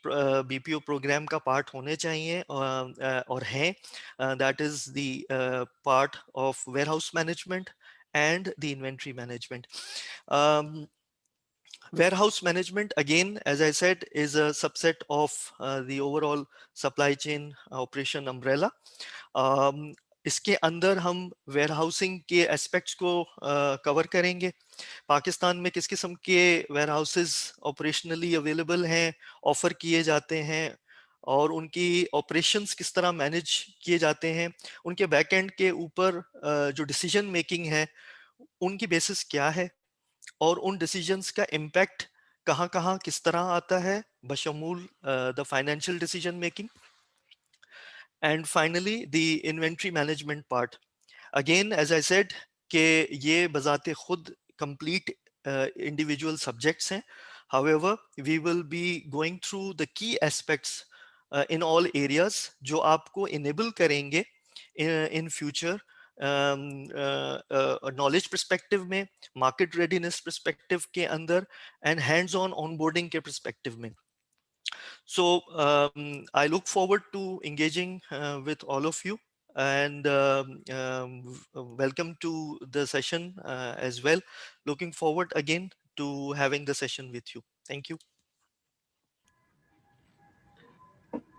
बीपीओ प्रोग्राम का पार्ट होने चाहिए और हैं, that is the part of warehouse management and the inventory management. Warehouse management, again, as I said, is a subset of the overall supply chain operation umbrella. इसके अंदर हम वेयरहाउसिंग के aspects को कवर करेंगे. पाकिस्तान में किस किस्म के वेयरहाउसेस ऑपरेशनली अवेलेबल हैं, ऑफर किए जाते हैं, और उनकी ऑपरेशंस किस तरह मैनेज किए जाते हैं, उनके बैकएंड के ऊपर जो डिसीजन मेकिंग है उनकी बेसिस क्या है, और उन डिसीजंस का इम्पैक्ट कहाँ कहाँ किस तरह आता है बशमूल the financial decision making. And finally, the inventory management part. Again, as I said, कि ये बजाते खुद complete individual subjects हैं. However, we will be going through the key aspects in all areas जो आपको enable करेंगे in future knowledge perspective में, market readiness perspective के अंदर, and hands-on onboarding के perspective में. So I look forward to engaging with all of you, and welcome to the session as well. Looking forward again to having the session with you. Thank you.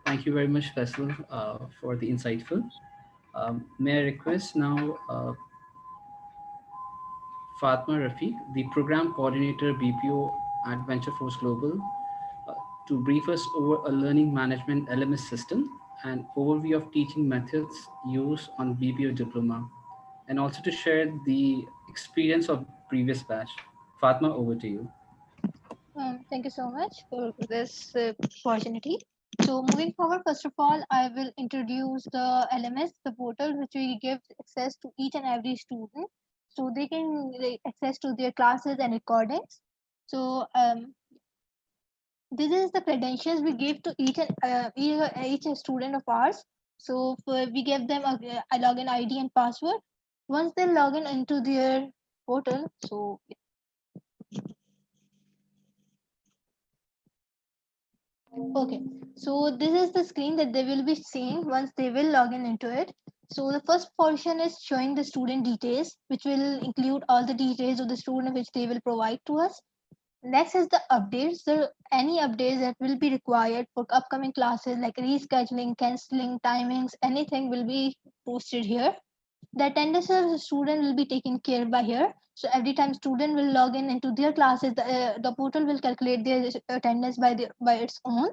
Thank you very much, Faisal, for the insightful. May I request now Fatma Rafiq, the Program Coordinator BPO at Venture Force Global, to brief us over a learning management LMS system and overview of teaching methods used on BPO diploma, and also to share the experience of previous batch. Fatma, over to you. Thank you so much for this opportunity. So moving forward, first of all, I will introduce the LMS, the portal which we give access to each and every student, so they can access to their classes and recordings. So this is the credentials we give to each and each student of ours. So we give them a login ID and password. Once they log in into their portal, so okay, so this is the screen that they will be seeing once they will log in into it. So the first portion is showing the student details, which will include all the details of the student which they will provide to us. Next is the updates. So any updates that will be required for upcoming classes, like rescheduling, canceling, timings, anything will be posted here. The attendance of the student will be taken care by here. So every time student will log in into their classes, the portal will calculate their attendance by its own.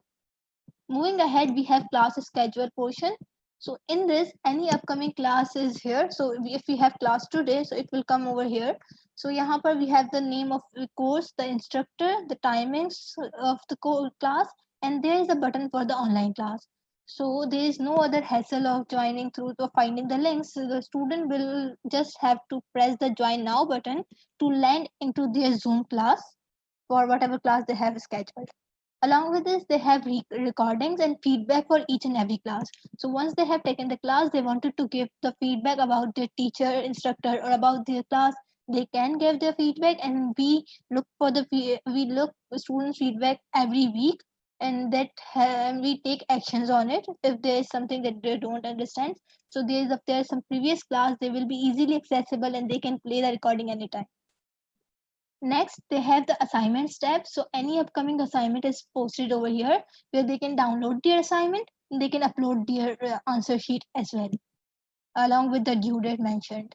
Moving ahead, we have class schedule portion. So in this, any upcoming class is here. So if we have class today, so it will come over here. So यहाँ पर we have the name of the course, the instructor, the timings of the class, and there is a button for the online class. So there is no other hassle of joining through or finding the links. So the student will just have to press the join now button to land into their Zoom class for whatever class they have scheduled. Along with this, they have recordings and feedback for each and every class. So once they have taken the class, they wanted to give the feedback about their teacher, instructor, or about their class. They can give their feedback, and we look for the students' feedback every week, and that we take actions on it if there is something that they don't understand. So if there is some previous class, they will be easily accessible and they can play the recording anytime. Next, they have the assignments tab. So any upcoming assignment is posted over here where they can download their assignment. They can upload their answer sheet as well, along with the due date mentioned.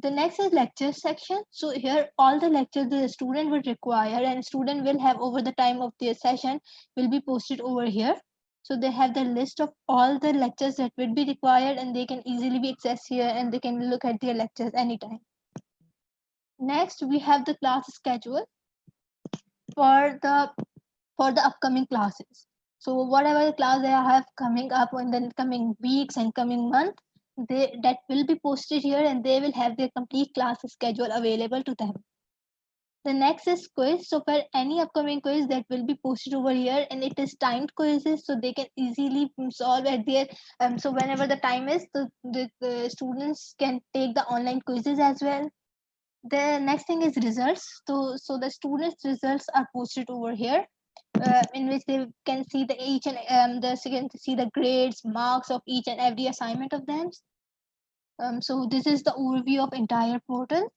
The next is lecture section. So here all the lectures the student would require and student will have over the time of their session will be posted over here. So they have the list of all the lectures that would be required, and they can easily be accessed here, and they can look at their lectures anytime. Next, we have the class schedule for the upcoming classes. So whatever class they have coming up in the coming weeks and coming month, that will be posted here, and they will have their complete class schedule available to them. The next is quiz. So for any upcoming quiz that will be posted over here, and it is timed quizzes, so they can easily solve at their so whenever the time is, the students can take the online quizzes as well. The next thing is results. So the students' results are posted over here, in which they can see the each and the second see the grades, marks of each and every assignment of them. So this is the overview of entire portal.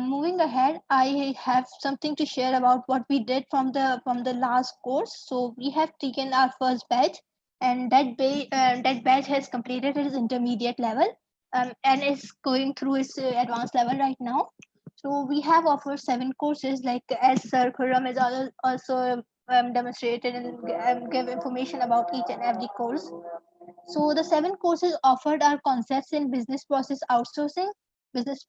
Moving ahead, I have something to share about what we did from the last course. So we have taken our first batch, and that batch has completed its intermediate level, and is going through its advanced level right now. So we have offered 7 courses, like as Sir Khurram has also demonstrated and give information about each and every course. So the 7 courses offered are concepts in business process outsourcing, business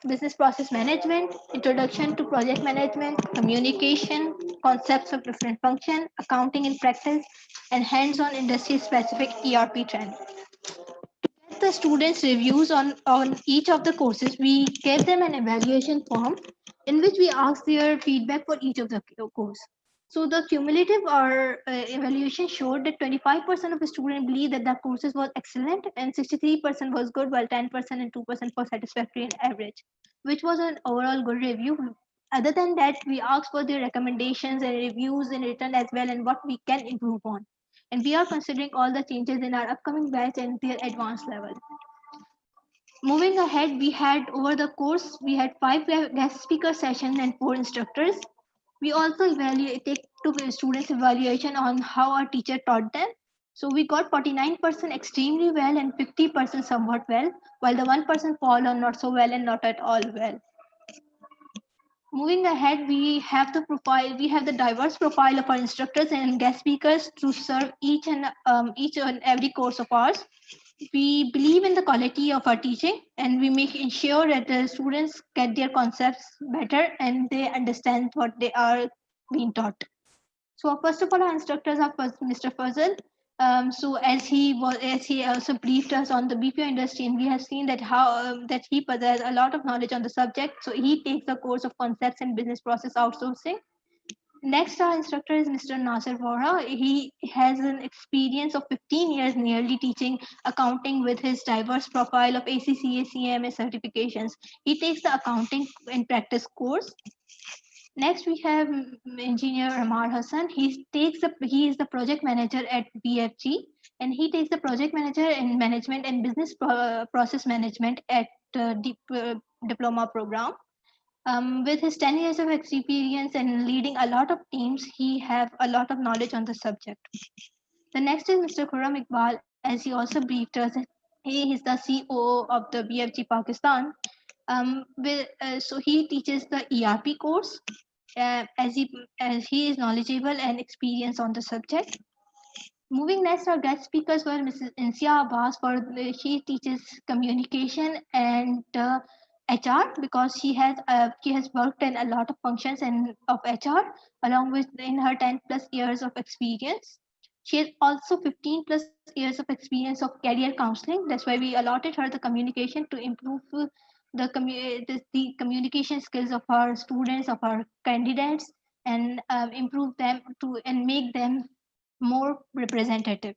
business process management, introduction to project management, communication, concepts of different function, accounting in practice, and hands-on industry-specific ERP training. The students' reviews on each of the courses, we gave them an evaluation form in which we asked their feedback for each of the course. So the cumulative or evaluation showed that 25% of the students believe that the courses was excellent, and 63% was good, while 10% and 2% was satisfactory and average, which was an overall good review. Other than that, we asked for their recommendations and reviews in return as well, and what we can improve on. And we are considering all the changes in our upcoming batch and their advanced level. Moving ahead, we had over the course, we had 5 guest speaker sessions and 4 instructors. We also took a students' evaluation on how our teacher taught them. So we got 49% extremely well and 50% somewhat well, while the 1% fall on not so well and not at all well. Moving ahead, we have the diverse profile of our instructors and guest speakers to serve each and every course of ours. We believe in the quality of our teaching, and we make ensure that the students get their concepts better and they understand what they are being taught. So first of all, our instructors are Mr. Fazal. So as he also briefed us on the BPO industry, and we have seen that that he possesses a lot of knowledge on the subject. So he takes the course of concepts and business process outsourcing. Next, our instructor is Mr. Nasir Vora. He has an experience of 15 years nearly teaching accounting with his diverse profile of ACCA, CMA certifications. He takes the accounting in practice course. Next, we have engineer Amar Hassan. He is the project manager at BFG, and he takes the project manager in management and business process management at diploma program. With his 10 years of experience and leading a lot of teams, he have a lot of knowledge on the subject. The next is Mr. Khurram Iqbal, as he also briefed us. He is the COO of the BFG Pakistan. So he teaches the ERP course, as he is knowledgeable and experienced on the subject. Moving next, our guest speakers were Mrs. Insia Abbas. She teaches communication and HR, because she has worked in a lot of functions and of HR, along with in her 10 plus years of experience. She has also 15 plus years of experience of career counseling. That's why we allotted her the communication to improve the communication skills of our students, of our candidates, and improve them and make them more representative.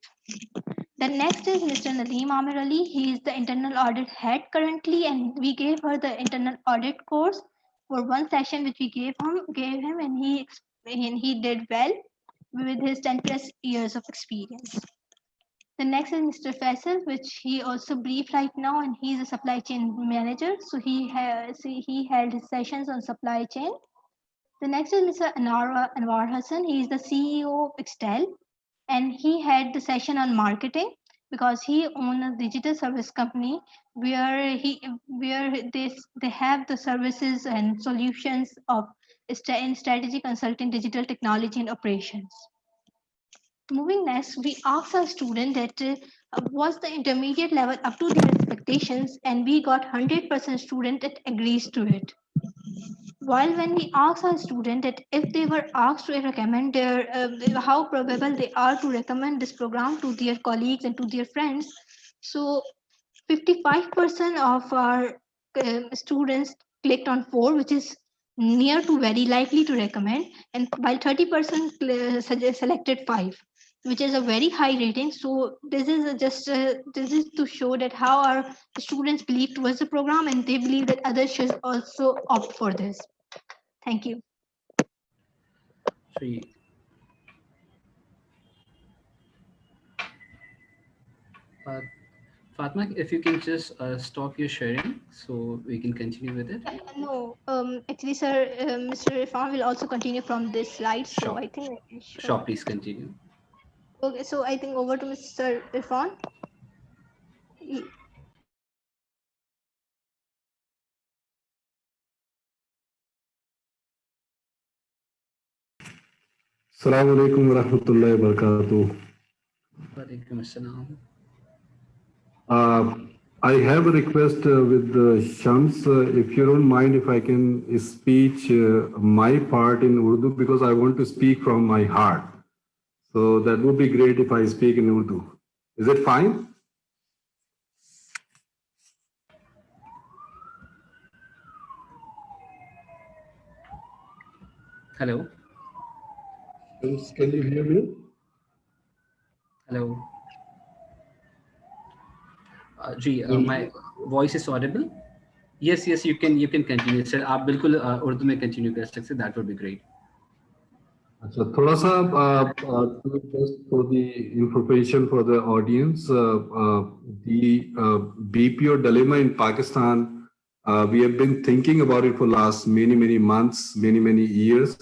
The next is Mr. Nadeem Amir Ali. He is the internal audit head currently, and we gave her the internal audit course for one session, which we gave him, and he did well with his 10 plus years of experience. The next is Mr. Faisal, which he also briefed right now, and he's a supply chain manager. So he held his sessions on supply chain. The next is Mr. Anwar Hassan. He is the CEO of Extel, and he had the session on marketing, because he owns a digital service company where they have the services and solutions of in strategy consulting, digital technology, and operations. Moving next, we asked our student that was the intermediate level up to their expectations, and we got 100% student that agrees to it. While when we asked our student that if they were asked to recommend how probable they are to recommend this program to their colleagues and to their friends, so 55% of our students clicked on 4, which is near to very likely to recommend, and while 30% selected 5, which is a very high rating. So this is this is to show that how our students believe towards the program, and they believe that others should also opt for this. Thank you. Three. Fatma, if you can just stop your sharing so we can continue with it. No, actually, sir, Mr. Irfan will also continue from this slide. So Sure. I think. Sure, please continue. Okay, so I think over to Mr. Irfan. Assalamu alaikum wa rahmatullahi wa barakatuh. Walaikum assalam. I have a request with Shams, if you don't mind, if I can speak my part in Urdu, because I want to speak from my heart. So that would be great if I speak in Urdu. Is it fine? Hello. Shams, can you hear me? Hello. My voice is audible? Yes, you can continue. Sir, आप बिल्कुल उर्दू में continue कर सकते. That would be great. So, thoda sa, just for the information for the audience, the BPO dilemma in Pakistan, we have been thinking about it for last many months, many years,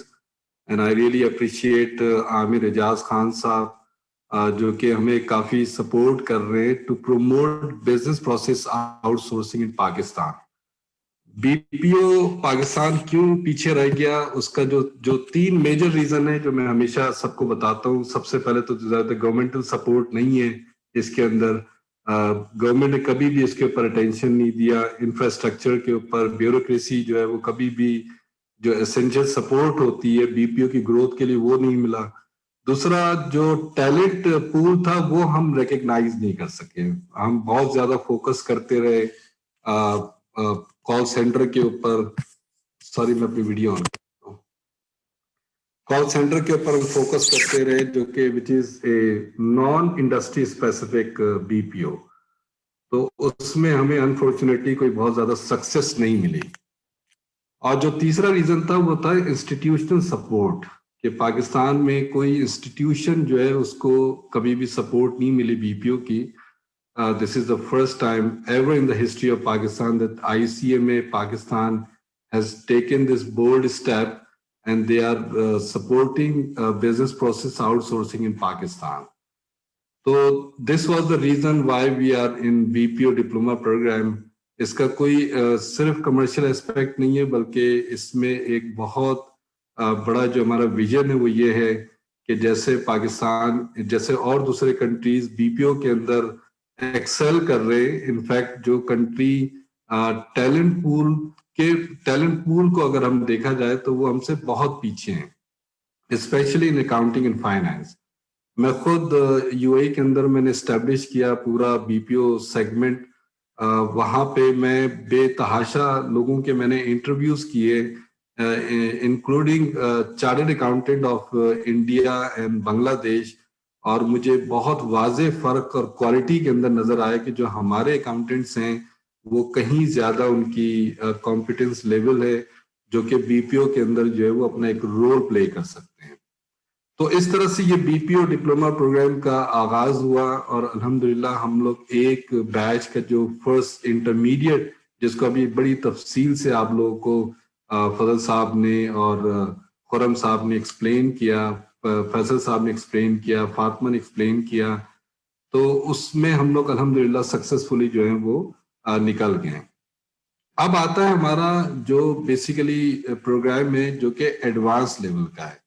and I really appreciate Amir Ejaz Khan साहब जो कि हमें काफी support कर रहे हैं to promote business process outsourcing in Pakistan. BPO Pakistan क्यों पीछे रह गया, उसका जो 3 मेजर रीजन है जो मैं हमेशा सबको बताता हूँ. सबसे पहले तो ज्यादा गवर्नमेंटल सपोर्ट नहीं है इसके अंदर. गवर्नमेंट ने कभी भी इसके ऊपर अटेंशन नहीं दिया. इंफ्रास्ट्रक्चर के ऊपर ब्यूरोक्रेसी जो है वो कभी भी जो एसेंशियल सपोर्ट होती है बीपीओ की ग्रोथ के लिए वो नहीं मिला. दूसरा जो टैलेंट पूल था वो हम रिकग्नाइज नहीं कर सके. हम बहुत ज्यादा फोकस करते रहे कॉल सेंटर के ऊपर. सॉरी मैं अपनी वीडियो ऑन करता हूं. कॉल सेंटर के ऊपर हम फोकस करते रहे जो कि which is a non industry specific BPO. तो उसमें हमें अनफॉर्चुनेटली कोई बहुत ज्यादा सक्सेस नहीं मिली. और जो तीसरा रीजन था वो था इंस्टीट्यूशनल सपोर्ट, कि पाकिस्तान में कोई इंस्टीट्यूशन जो है उसको कभी भी सपोर्ट नहीं मिली बीपीओ की. This is the first time ever in the history of Pakistan that ICMA Pakistan has taken this bold step and they are supporting business process outsourcing in Pakistan. So this was the reason why we are in BPO diploma program. इसका कोई सिर्फ commercial aspect नहीं है, बल्कि इसमें एक बहुत बड़ा जो हमारा विजन है वो ये है कि जैसे पाकिस्तान जैसे और दूसरे कंट्रीज बीपीओ के अंदर एक्सेल कर रहे हैं. इनफैक्ट जो कंट्री टैलेंट पूल को अगर हम देखा जाए तो वो हमसे बहुत पीछे हैं, specially in accounting and finance. मैं खुद यूएई के अंदर मैंने एस्टेब्लिश किया पूरा बीपीओ सेगमेंट. वहाँ पे मैं बेतहाशा लोगों के मैंने इंटरव्यूज किए, including chartered accountant of India and Bangladesh. और मुझे बहुत वाज़े फर्क और क्वालिटी के अंदर नजर आया कि जो हमारे अकाउंटेंट्स हैं वो कहीं ज्यादा उनकी कॉम्पिटेंस लेवल है जो कि बीपीओ के अंदर जो है वो अपना एक रोल प्ले कर सकते हैं. तो इस तरह से ये बीपीओ डिप्लोमा प्रोग्राम का आगाज हुआ और अल्हम्दुलिल्लाह हम लोग एक बैच का जो फर्स्ट इंटरमीडिएट, जिसको अभी बड़ी तफसील से आप लोगों को फजल साहब ने और खुरम साहब ने एक्सप्लेन किया, फैसल साहब ने एक्सप्लेन किया, फातिमा ने एक्सप्लेन किया, तो उसमें हम लोग अल्हम्दुलिल्लाह सक्सेसफुली जो है वो निकल गए. अब आता है हमारा जो बेसिकली प्रोग्राम है जो कि एडवांस लेवल का है.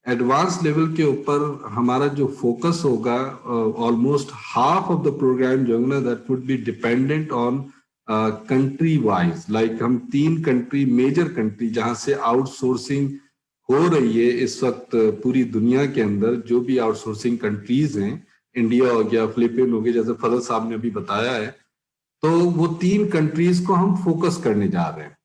एडवांस लेवल के ऊपर हमारा जो फोकस होगा, almost half of the program जो है ना that would be dependent on country wise. Like हम 3 कंट्री, मेजर कंट्री जहां से आउटसोर्सिंग हो रही है इस वक्त पूरी दुनिया के अंदर, जो भी आउटसोर्सिंग कंट्रीज हैं, इंडिया हो गया, फिलीपीन हो गया, जैसे फजल साहब ने अभी बताया है, तो वो 3 कंट्रीज को हम फोकस करने जा रहे हैं.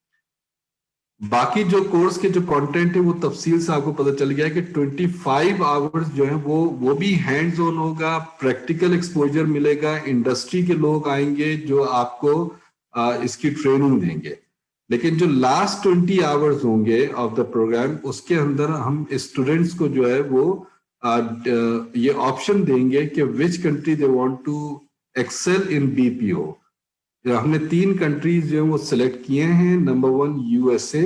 باقی جو کورس کے جو کانٹینٹ ہے وہ تفصیل سے آپ کو پتہ چل گیا ہے کہ 25 آورز جو ہیں وہ بھی ہینڈز آن ہوگا, پریکٹیکل ایکسپوجر ملے گا, انڈسٹری کے لوگ آئیں گے جو آپ کو اس کی ٹریننگ دیں گے. لیکن جو لاسٹ 20 آورز ہوں گے آف دا پروگرام, اس کے اندر ہم اسٹوڈینٹس کو جو ہے وہ یہ آپشن دیں گے کہ which country they want to excel in BPO. ہم نے 3 کنٹریز جو ہیں وہ سلیکٹ کیے ہیں. Number 1 USA,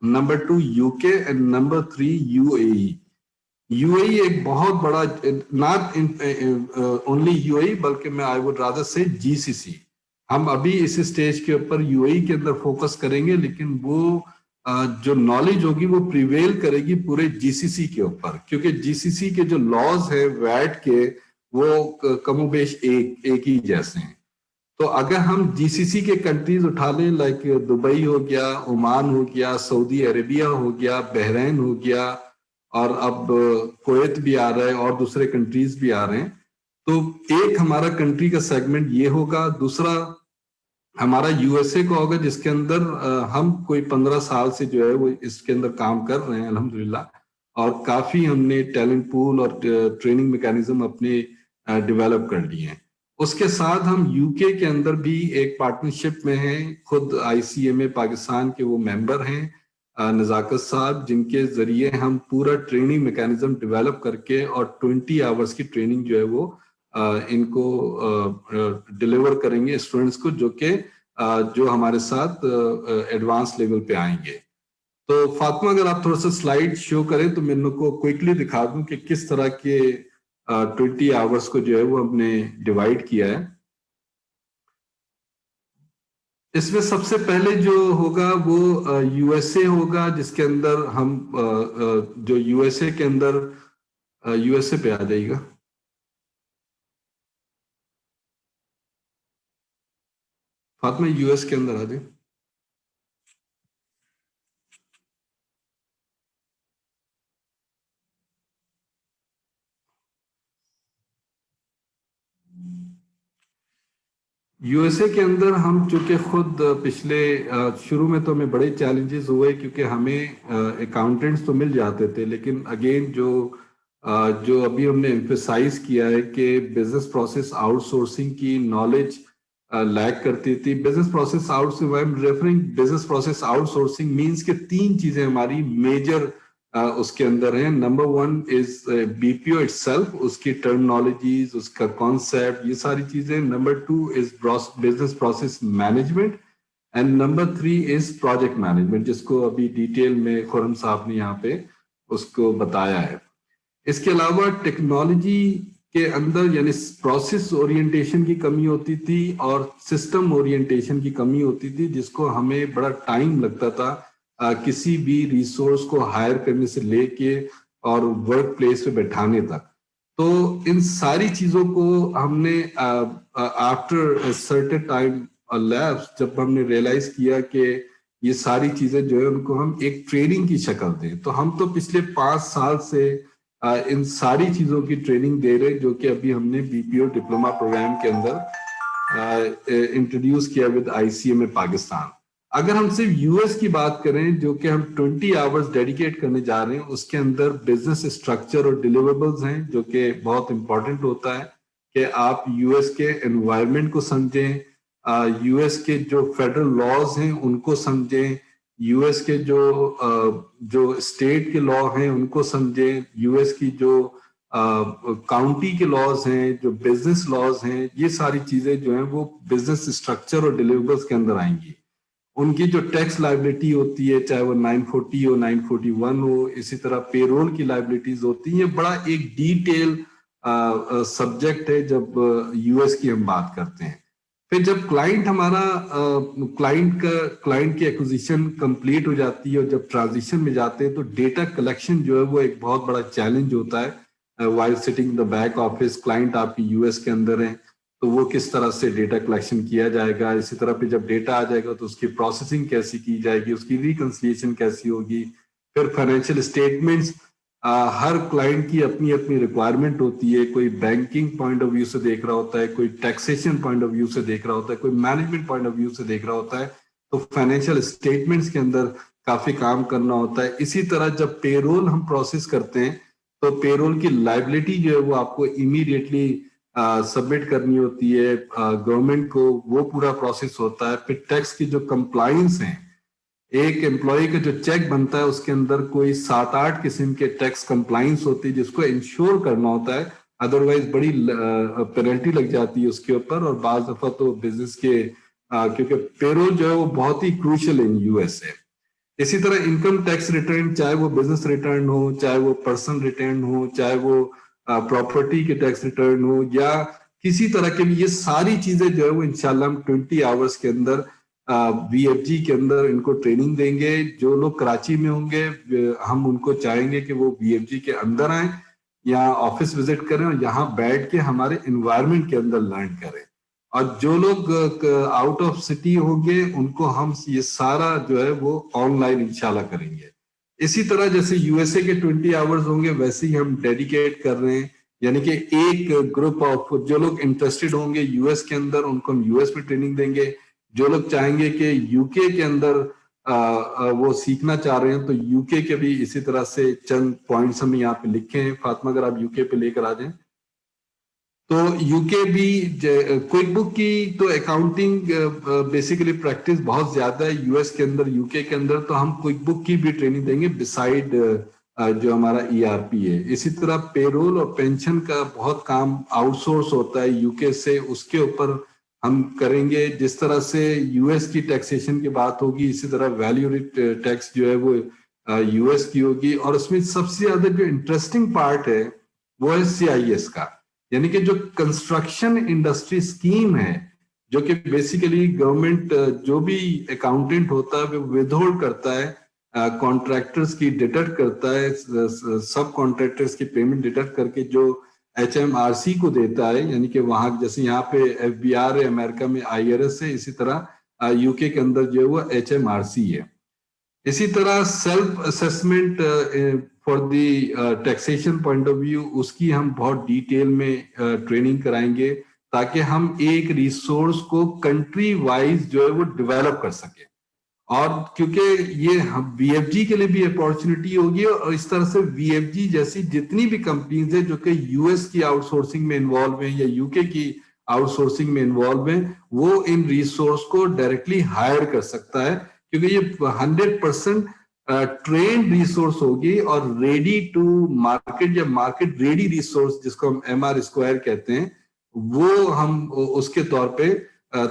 number 2 UK and number 3 UAE. UAE ایک بہت بڑا, ناٹ اونلی UAE بلکہ میں آئی وڈ رادر سے GCC. ہم ابھی اس اسٹیج کے اوپر UAE کے اندر فوکس کریں گے, لیکن وہ جو نالج ہوگی وہ پریویل کرے گی پورے GCC کے اوپر, کیونکہ GCC کے جو لاز ہیں ویٹ کے وہ کم و بیش ایک ہی جیسے ہیں. تو اگر ہم GCC کے کنٹریز اٹھا لیں, لائک دبئی ہو گیا, عمان ہو گیا, سعودی عربیہ ہو گیا, بحرین ہو گیا, اور اب کویت بھی آ رہا ہے اور دوسرے کنٹریز بھی آ رہے ہیں, تو ایک ہمارا کنٹری کا سیگمنٹ یہ ہوگا. دوسرا ہمارا USA کا ہوگا, جس کے اندر ہم کوئی 15 سال سے جو ہے وہ اس کے اندر کام کر رہے ہیں الحمدللہ, اور کافی ہم نے ٹیلنٹ پول اور ٹریننگ میکانزم اپنے ڈیولپ کر لیے ہیں. اس کے ساتھ ہم UK کے اندر بھی ایک پارٹنرشپ میں ہیں, خود ICMA پاکستان کے وہ ممبر ہیں نزاکت صاحب, جن کے ذریعے ہم پورا ٹریننگ میکانزم ڈیولپ کر کے اور 20 آورز کی ٹریننگ جو ہے وہ ان کو ڈیلیور کریں گے اسٹوڈنٹس کو, جو ہمارے ساتھ ایڈوانس لیول پہ آئیں گے. تو فاطمہ اگر آپ تھوڑا سا سلائیڈ شو کریں تو میں ان کو کوئکلی دکھا دوں کہ کس طرح کے 20 آورز کو جو ہے وہ ہم نے ڈیوائڈ کیا ہے. اس میں سب سے پہلے جو ہوگا وہ USA ہوگا, جس کے اندر ہم جو USA کے اندر USA پہ آ جائے گا. فاطمہ US کے اندر آ جائے. USA کے اندر ہم چونکہ خود پچھلے شروع میں تو ہمیں بڑے چیلنجز ہوئے, کیونکہ ہمیں اکاؤنٹنٹس تو مل جاتے تھے, لیکن اگین جو ابھی ہم نے ایمفیسائز کیا ہے کہ بزنس پروسیس آؤٹ سورسنگ کی نالج لیک کرتی تھی. Business process outsourcing means کہ 3 چیزیں ہماری میجر اس کے اندر ہیں. Number 1 is BPO itself, اس کی ٹرمنالوجیز, اس کا کانسیپٹ, یہ ساری چیزیں. Number 2 is business process management, and number 3 is project management, جس کو ابھی ڈیٹیل میں خرم صاحب نے یہاں پہ اس کو بتایا ہے. اس کے علاوہ ٹیکنالوجی کے اندر یعنی پروسیس اورینٹیشن کی کمی ہوتی تھی اور سسٹم اورینٹیشن کی کمی ہوتی تھی, جس کو ہمیں بڑا ٹائم لگتا تھا کسی بھی ریسورس کو ہائر کرنے سے لے کے اور ورک پلیس پہ بیٹھانے تک. تو ان ساری چیزوں کو ہم نے آفٹر سرٹن ٹائم لیپس, جب ہم نے ریئلائز کیا کہ یہ ساری چیزیں جو ہے ان کو ہم ایک ٹریننگ کی شکل دیں, تو ہم تو پچھلے 5 سال سے ان ساری چیزوں کی ٹریننگ دے رہے, جو کہ ابھی ہم نے BPO ڈپلوما پروگرام کے اندر انٹروڈیوس کیا ود ICMA پاکستان. اگر ہم صرف US کی بات کریں, جو کہ ہم 20 آورز ڈیڈیکیٹ کرنے جا رہے ہیں, اس کے اندر بزنس اسٹرکچر اور ڈیلیوریبلز ہیں, جو کہ بہت امپورٹنٹ ہوتا ہے کہ آپ US کے انوائرمنٹ کو سمجھیں, US کے جو فیڈرل لاز ہیں ان کو سمجھیں, US کے جو اسٹیٹ کے لا ہیں ان کو سمجھیں, US کی جو کاؤنٹی کے لاز ہیں, جو بزنس لاز ہیں, یہ ساری چیزیں جو ہیں وہ بزنس اسٹرکچر اور ڈیلیوریبلز کے اندر آئیں گی. ان کی جو ٹیکس لائبلٹی ہوتی ہے, چاہے وہ 940 ہو 941 ہو, اسی طرح پے رول کی لائبلٹیز ہوتی ہیں. یہ بڑا ایک ڈیٹیل سبجیکٹ ہے جب US کی ہم بات کرتے ہیں. پھر جب کلائنٹ ہمارا کلائنٹ کی ایکوزیشن کمپلیٹ ہو جاتی ہے اور جب ٹرانزیشن میں جاتے ہیں, تو ڈیٹا کلیکشن جو ہے وہ ایک بہت بڑا چیلنج ہوتا ہے. While sitting the back office, client آپ کی US کے اندر ہیں, تو وہ کس طرح سے ڈیٹا کلیکشن کیا جائے گا. اسی طرح پہ جب ڈیٹا آ جائے گا تو اس کی پروسیسنگ کیسی کی جائے گی, اس کی ریکنسلیشن کیسی ہوگی. پھر فائنینشیل اسٹیٹمنٹس, ہر کلائنٹ کی اپنی اپنی ریکوائرمنٹ ہوتی ہے. کوئی بینکنگ پوائنٹ آف ویو سے دیکھ رہا ہوتا ہے, کوئی ٹیکسیشن پوائنٹ آف ویو سے دیکھ رہا ہوتا ہے, کوئی مینجمنٹ پوائنٹ آف ویو سے دیکھ رہا ہوتا ہے. تو فائنینشیل اسٹیٹمنٹس کے اندر کافی کام کرنا ہوتا ہے. اسی طرح جب پے رول ہم پروسیس کرتے ہیں تو پے رول کی لائبلٹی جو ہے وہ آپ کو امیڈیٹلی سبمٹ کرنی ہوتی ہے گورنمنٹ کو, وہ پورا پروسیس ہوتا ہے. پھر ٹیکس کی جو کمپلائنس ہیں, ایک امپلائی کا جو چیک بنتا ہے اس کے اندر کوئی 7-8 قسم کے ٹیکس کمپلائنس ہوتی ہے جس کو انشور کرنا ہوتا ہے, ادروائز بڑی پینلٹی لگ جاتی ہے اس کے اوپر. اور بعض دفعہ تو بزنس کے کیونکہ پے رول جو ہے وہ بہت ہی کروشل ان یو ایس ہے. اسی طرح انکم ٹیکس ریٹرن, چاہے وہ بزنس ریٹرن ہو, چاہے وہ پرسنل ریٹرن ہو, چاہے وہ پراپرٹی کے ٹیکس ریٹرن ہو یا کسی طرح کے بھی, یہ ساری چیزیں جو ہے وہ انشاءاللہ ہم 20 آورس کے اندر وی ایف جی کے اندر ان کو ٹریننگ دیں گے. جو لوگ کراچی میں ہوں گے ہم ان کو چاہیں گے کہ وہ وی ایف جی کے اندر آئیں یا آفس وزٹ کریں اور یہاں بیٹھ کے ہمارے انوائرمنٹ کے اندر لرن کریں. اور جو لوگ آؤٹ آف سٹی ہوں گے ان کو ہم یہ سارا جو ہے وہ آن لائن انشاءاللہ کریں گے. اسی طرح جیسے یو ایس اے کے 20 آورز ہوں گے ویسے ہی ہم ڈیڈیکیٹ کر رہے ہیں, یعنی کہ ایک گروپ آف جو لوگ انٹرسٹڈ ہوں گے یو ایس کے اندر ان کو ہم یو ایس میں ٹریننگ دیں گے. جو لوگ چاہیں گے کہ یو کے اندر وہ سیکھنا چاہ رہے ہیں تو یو کے بھی اسی طرح سے چند پوائنٹس ہم یہاں پہ لکھے ہیں. فاطمہ اگر آپ یو کے پہ لے کر آ جائیں تو یو کے بھی کوئک بک کی تو اکاؤنٹنگ بیسیکلی پریکٹس بہت زیادہ ہے یو ایس کے اندر یو کے اندر, تو ہم کوئک بک کی بھی ٹریننگ دیں گے بسائڈ جو ہمارا ای آر پی ہے. اسی طرح پے رول اور پینشن کا بہت کام آؤٹ سورس ہوتا ہے یو کے سے, اس کے اوپر ہم کریں گے. جس طرح سے یو ایس کی ٹیکسیشن کی بات ہوگی اسی طرح ویلیو ٹیکس جو ہے وہ یو ایس کی ہوگی. اور اس میں سب سے زیادہ جو انٹرسٹنگ پارٹ ہے وہ ہے سی آئی ایس کا, یعنی کہ جو کنسٹرکشن انڈسٹری اسکیم ہے جو کہ بیسیکلی گورنمنٹ جو بھی اکاؤنٹنٹ ہوتا ہے وہ ود ہولڈ کرتا ہے, کانٹریکٹرز کی ڈیڈکٹ کرتا ہے, سب کانٹریکٹرز کی پیمنٹ ڈیڈکٹ کر کے جو ایچ ایم آر سی کو دیتا ہے, یعنی کہ وہاں جیسے یہاں پہ ایف بی آر ہے, امریکہ میں آئی آر ایس ہے, اسی طرح یو کے اندر جو ہے وہ ایچ ایم آر سی ہے. اسی طرح self assessment for the taxation point of view, اس کی ہم بہت ڈیٹیل میں ٹریننگ کرائیں گے تاکہ ہم ایک ریسورس کو کنٹری وائز جو ہے وہ ڈیولپ کر سکیں. اور کیونکہ یہ وی ایف جی کے لیے بھی اپارچونٹی ہوگی اور اس طرح سے وی ایف جی جیسی جتنی بھی کمپنیز ہیں جو کہ یو ایس کی آؤٹ سورسنگ میں انوالو ہیں یا یو کے کی آؤٹ سورسنگ میں انوالو ہیں, وہ ان ریسورس کو ڈائریکٹلی ہائر کر سکتا ہے کیونکہ یہ 100% ٹرینڈ ریسورس ہوگی اور ریڈی ٹو مارکیٹ یا مارکیٹ ریڈی ریسورس جس کو ہم ایم آر اسکوائر کہتے ہیں وہ ہم اس کے طور پہ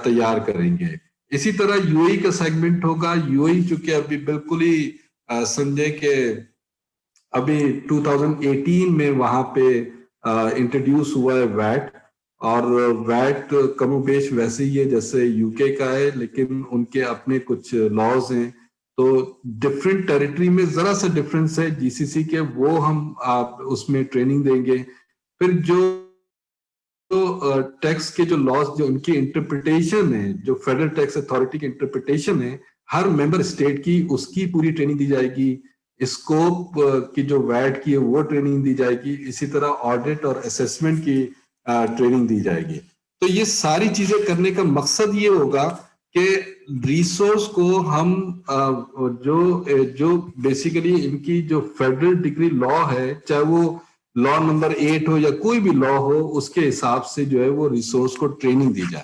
تیار کریں گے. اسی طرح یو اے کا سیگمنٹ ہوگا. یو اے چونکہ ابھی بالکل ہی سمجھے کہ ابھی 2018 میں وہاں پہ انٹروڈیوس ہوا ہے ویٹ, اور ویٹ کم و بیش ویسے ہی ہے جیسے یو کے کا ہے لیکن ان کے اپنے کچھ لاز ہیں, تو ڈفرینٹ ٹیریٹری میں ذرا سا ڈفرینس ہے جی سی سی کے, وہ ہم اس میں ٹریننگ دیں گے. پھر جو ٹیکس کے جو لاز جو ان کی انٹرپریٹیشن ہے, جو فیڈرل ٹیکس اتھارٹی کی انٹرپریٹیشن ہے ہر ممبر اسٹیٹ کی, اس کی پوری ٹریننگ دی جائے گی. اسکوپ کی جو ویٹ کی ہے وہ ٹریننگ دی جائے گی. اسی طرح آڈٹ اور اسیسمنٹ کی ٹریننگ دی جائے گی. تو یہ ساری چیزیں کرنے کا مقصد یہ ہوگا کہ ریسورس کو ہم جو بیسیکلی ان کی جو فیڈرل ڈگری لا ہے, چاہے وہ لا نمبر 8 ہو یا کوئی بھی لا ہو, اس کے حساب سے جو ہے وہ ریسورس کو ٹریننگ دی جائے.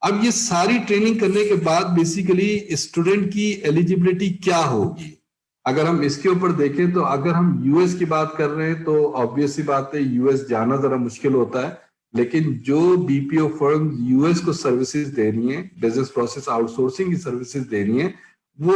اب یہ ساری ٹریننگ کرنے کے بعد بیسیکلی اسٹوڈنٹ کی ایلیجیبلٹی کیا ہوگی, اگر ہم اس کے اوپر دیکھیں تو اگر ہم یو ایس کی بات کر رہے ہیں تو آبویس سی بات ہے یو ایس جانا ذرا مشکل ہوتا ہے, لیکن جو be P O firm U S کو سروسز دے رہی ہیں, بزنس پروسیس آؤٹ سورسنگ کی سروسز دے رہی ہیں, وہ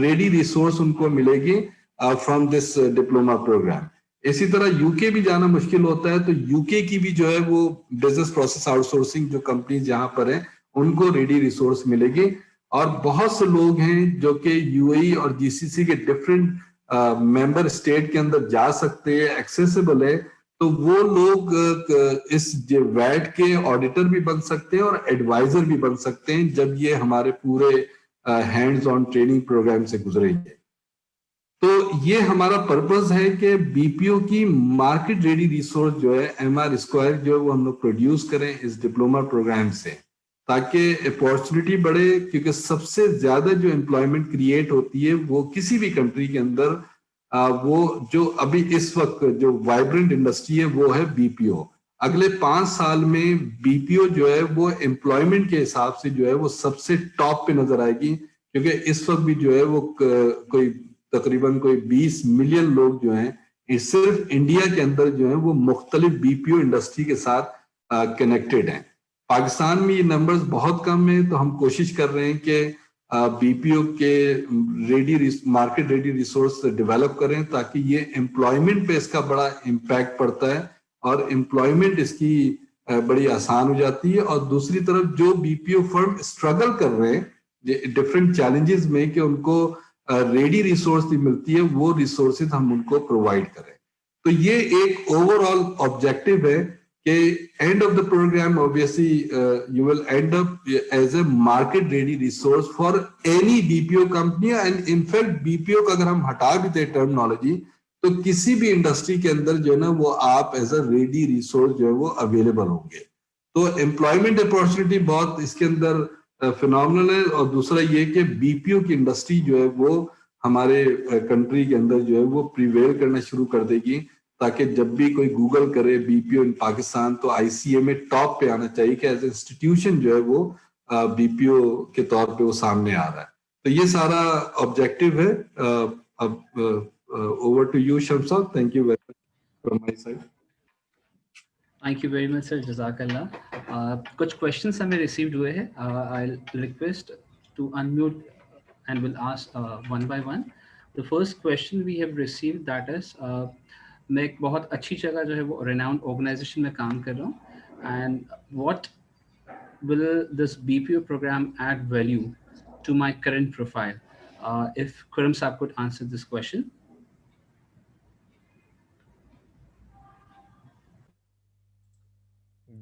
ریڈی ریسورس ان کو ملے گی فرام دس ڈپلوما پروگرام. اسی طرح یو کے بھی جانا مشکل ہوتا ہے تو یو کے کی بھی جو ہے وہ بزنس پروسیس آؤٹ سورسنگ جو کمپنیز جہاں پر ہیں ان کو ریڈی ریسورس ملے گی. اور بہت سے لوگ ہیں جو کہ یو اے اور جی سی سی کے ڈفرینٹ ممبر اسٹیٹ کے اندر جا سکتے ہیں, ایکسیسیبل ہے, تو وہ لوگ اس ویٹ کے آڈیٹر بھی بن سکتے ہیں اور ایڈوائزر بھی بن سکتے ہیں جب یہ ہمارے پورے ہینڈز آن ٹریننگ پروگرام سے گزریں گے. تو یہ ہمارا پرپز ہے کہ بی پی او کی مارکیٹ ریڈی ریسورس جو ہے ایم آر اسکوائر جو ہے وہ ہم لوگ پروڈیوس کریں اس ڈپلوما پروگرام سے. ताकि अपॉर्चुनिटी बढ़े, क्योंकि सबसे ज्यादा जो एम्प्लॉयमेंट क्रिएट होती है वो किसी भी कंट्री के अंदर वो जो अभी इस वक्त जो वाइब्रेंट इंडस्ट्री है वो है बीपीओ. अगले 5 साल में बीपीओ जो है वो एम्प्लॉयमेंट के हिसाब से जो है वो सबसे टॉप पे नजर आएगी, क्योंकि इस वक्त भी जो है वो कोई तकरीबन कोई 20 मिलियन लोग जो हैं सिर्फ इंडिया के अंदर जो है वो मुख्तलिफ बीपीओ इंडस्ट्री के साथ कनेक्टेड हैं. पाकिस्तान में ये नंबर्स बहुत कम है, तो हम कोशिश कर रहे हैं कि बीपीओ के मार्केट रेडी रिसोर्स डेवलप करें ताकि ये एम्प्लॉयमेंट पे इसका बड़ा इम्पैक्ट पड़ता है और एम्प्लॉयमेंट इसकी बड़ी आसान हो जाती है. और दूसरी तरफ जो बीपीओ फर्म स्ट्रगल कर रहे हैं डिफरेंट चैलेंजेस में कि उनको रेडी रिसोर्स नहीं मिलती है, वो रिसोर्सेज हम उनको प्रोवाइड करें. तो ये एक ओवरऑल ऑब्जेक्टिव है कि end of the program obviously you will end up as a market ready resource for any BPO company. And in fact BPO का अगर हम हटा भी दें टर्मिनोलॉजी, तो किसी भी इंडस्ट्री के अंदर जो है ना वो आप एज अ रेडी रिसोर्स जो है वो अवेलेबल होंगे. तो एम्प्लॉयमेंट अपॉर्चुनिटी बहुत इसके अंदर फिनोमिनल है. और दूसरा ये कि बीपीओ की इंडस्ट्री जो है वो हमारे कंट्री के अंदर जो है वो प्रिवेल करना शुरू कर देगी, ताकि जब भी कोई गूगल करे बीपीओ इन पाकिस्तान तो आईसीएमए टॉप पे आना चाहिए कि एज इंस्टीट्यूशन जो है वो बीपीओ के तौर पे वो सामने आ रहा है. तो ये सारा ऑब्जेक्टिव है. अब over to you, Shamsa. Thank you very much from my side. Thank you very much, sir. Jazakallah. कुछ questions हमें received हुए हैं. I'll request to unmute and we'll ask one by one. The first question we have received, that is, मैं एक बहुत अच्छी जगह जो है वो renowned organization में काम कर रहा हूँ, and what will this BPO program add value to my current profile? If Khurram Saab could answer this question.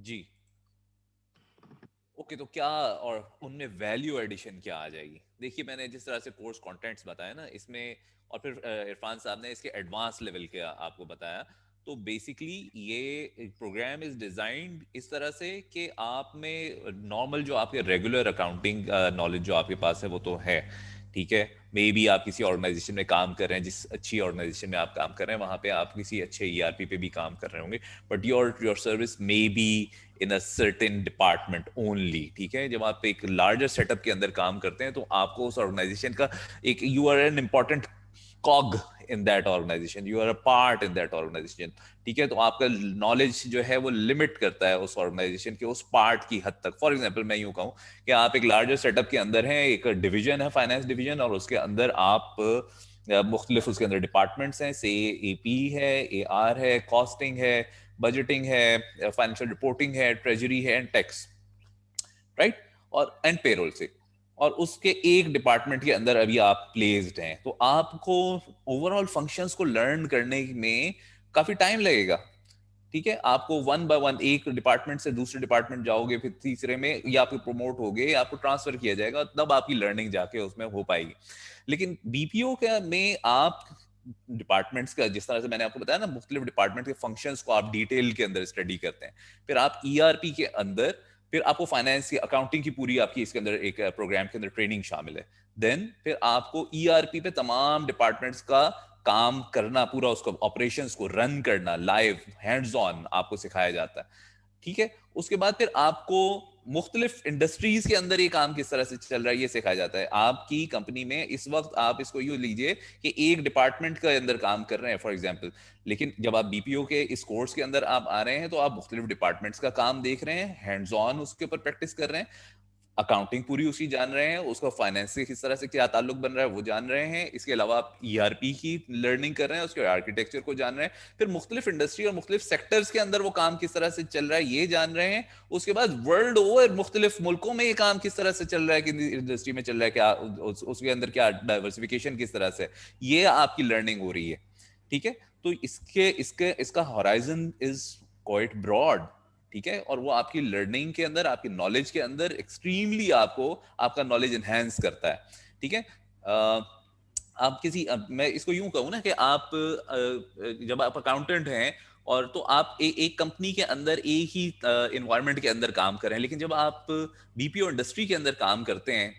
जी ओके, तो क्या और उनमें वैल्यू एडिशन क्या आ जाएगी? देखिए, मैंने जिस तरह से कोर्स कंटेंट्स बताया ना इसमें, और फिर इरफान साहब ने इसके एडवांस लेवल के आपको बताया, तो बेसिकली ये प्रोग्राम इज डिजाइन्ड इस तरह से कि आप में नॉर्मल जो आपके रेगुलर अकाउंटिंग नॉलेज जो आपके पास है वो तो है, ठीक है. मे बी आप किसी ऑर्गेनाइजेशन में काम कर रहे हैं, जिस अच्छी ऑर्गेनाइजेशन में आप काम कर रहे हैं वहां पे आप किसी अच्छे ईआरपी पे भी काम कर रहे होंगे, but your service may be in a certain department only, ठीक है. जब आप एक लार्जर सेटअप के अंदर काम करते हैं तो आपको उस ऑर्गेनाइजेशन का एक, you are an important cog in that organization, you are a part in that organization, ठीक है. तो आपका नॉलेज जो है वो लिमिट करता है उस ऑर्गेनाइजेशन के उस पार्ट की हद तक. फॉर एग्जांपल मैं यूं कहूं कि आप एक लार्जर सेटअप के अंदर हैं, एक डिवीजन है फाइनेंस डिवीजन, और उसके अंदर आप मुख्तलिफ उसके अंदर डिपार्टमेंट्स हैं, से एपी है, एआर है, कॉस्टिंग है, बजटिंग है, फाइनेंशियल रिपोर्टिंग है, ट्रेजरी है एंड टैक्स, राइट, और एंड पेरोल से, और उसके एक डिपार्टमेंट के अंदर अभी आप प्लेस्ड हैं. तो आपको ओवरऑल फंक्शंस को लर्न करने में काफी टाइम लगेगा, ठीक है. आपको वन बाय वन एक डिपार्टमेंट से दूसरे डिपार्टमेंट जाओगे, फिर तीसरे में या आपको प्रमोट होगे या आपको ट्रांसफर किया जाएगा, तब आपकी लर्निंग जाके उसमें हो पाएगी. लेकिन बीपीओ के में आप डिपार्टमेंट्स का, जिस तरह से मैंने आपको बताया ना, मुख्तलिफ डिपार्टमेंट के फंक्शंस को आप डिटेल के अंदर स्टडी करते हैं, फिर आप ईआरपी के अंदर, फिर आपको फाइनेंस की अकाउंटिंग की पूरी आपकी इसके अंदर एक प्रोग्राम के अंदर ट्रेनिंग शामिल है. देन फिर आपको ईआरपी पे तमाम डिपार्टमेंट्स का काम करना, पूरा उसको ऑपरेशंस को रन करना लाइव हैंड्स ऑन आपको सिखाया जाता है, ठीक है. उसके बाद फिर आपको मुख्तलिफ इंडस्ट्रीज के अंदर ये काम किस तरह से चल रहा है ये सिखाया जाता है. आपकी कंपनी में इस वक्त आप इसको यूं लीजिए कि एक डिपार्टमेंट के अंदर काम कर रहे हैं फॉर एग्जांपल, लेकिन जब आप बीपीओ के इस कोर्स के अंदर आप आ रहे हैं तो आप मुख्तलिफ डिपार्टमेंट्स का काम देख रहे हैं, हैंड्स ऑन उसके ऊपर प्रैक्टिस कर रहे हैं, अकाउंटिंग पूरी उसकी जान रहे हैं, उसका फाइनेंस से किस तरह से क्या ताल्लुक बन रहा है वो जान रहे हैं. इसके अलावा आप ईआरपी की लर्निंग कर रहे हैं, उसके आर्किटेक्चर को जान रहे हैं, फिर मुख्तलिफ इंडस्ट्री और मुख्तलिफ सेक्टर्स के अंदर वो काम किस तरह से चल रहा है ये जान रहे हैं. उसके बाद वर्ल्ड ओवर मुख्तलिफ मुल्कों में ये काम किस तरह से चल रहा है, कि इंडस्ट्री में चल रहा है क्या, उसके अंदर क्या डाइवर्सिफिकेशन किस तरह से, ये आपकी लर्निंग हो रही है, ठीक है. तो इसका हॉराइजन इज क्वाइट ब्रॉड, ठीक है. और वो आपकी लर्निंग के अंदर, आपकी नॉलेज के अंदर एक्सट्रीमली आपको आपका नॉलेज एनहांस करता है, ठीक है. आप मैं इसको यूं कहूं ना कि आप जब आप अकाउंटेंट हैं اور تو آپ ایک کمپنی کے اندر ایک ہی انوائرمنٹ کے اندر کام کر رہے ہیں. لیکن جب آپ بی پی او انڈسٹری کے اندر کام کرتے ہیں,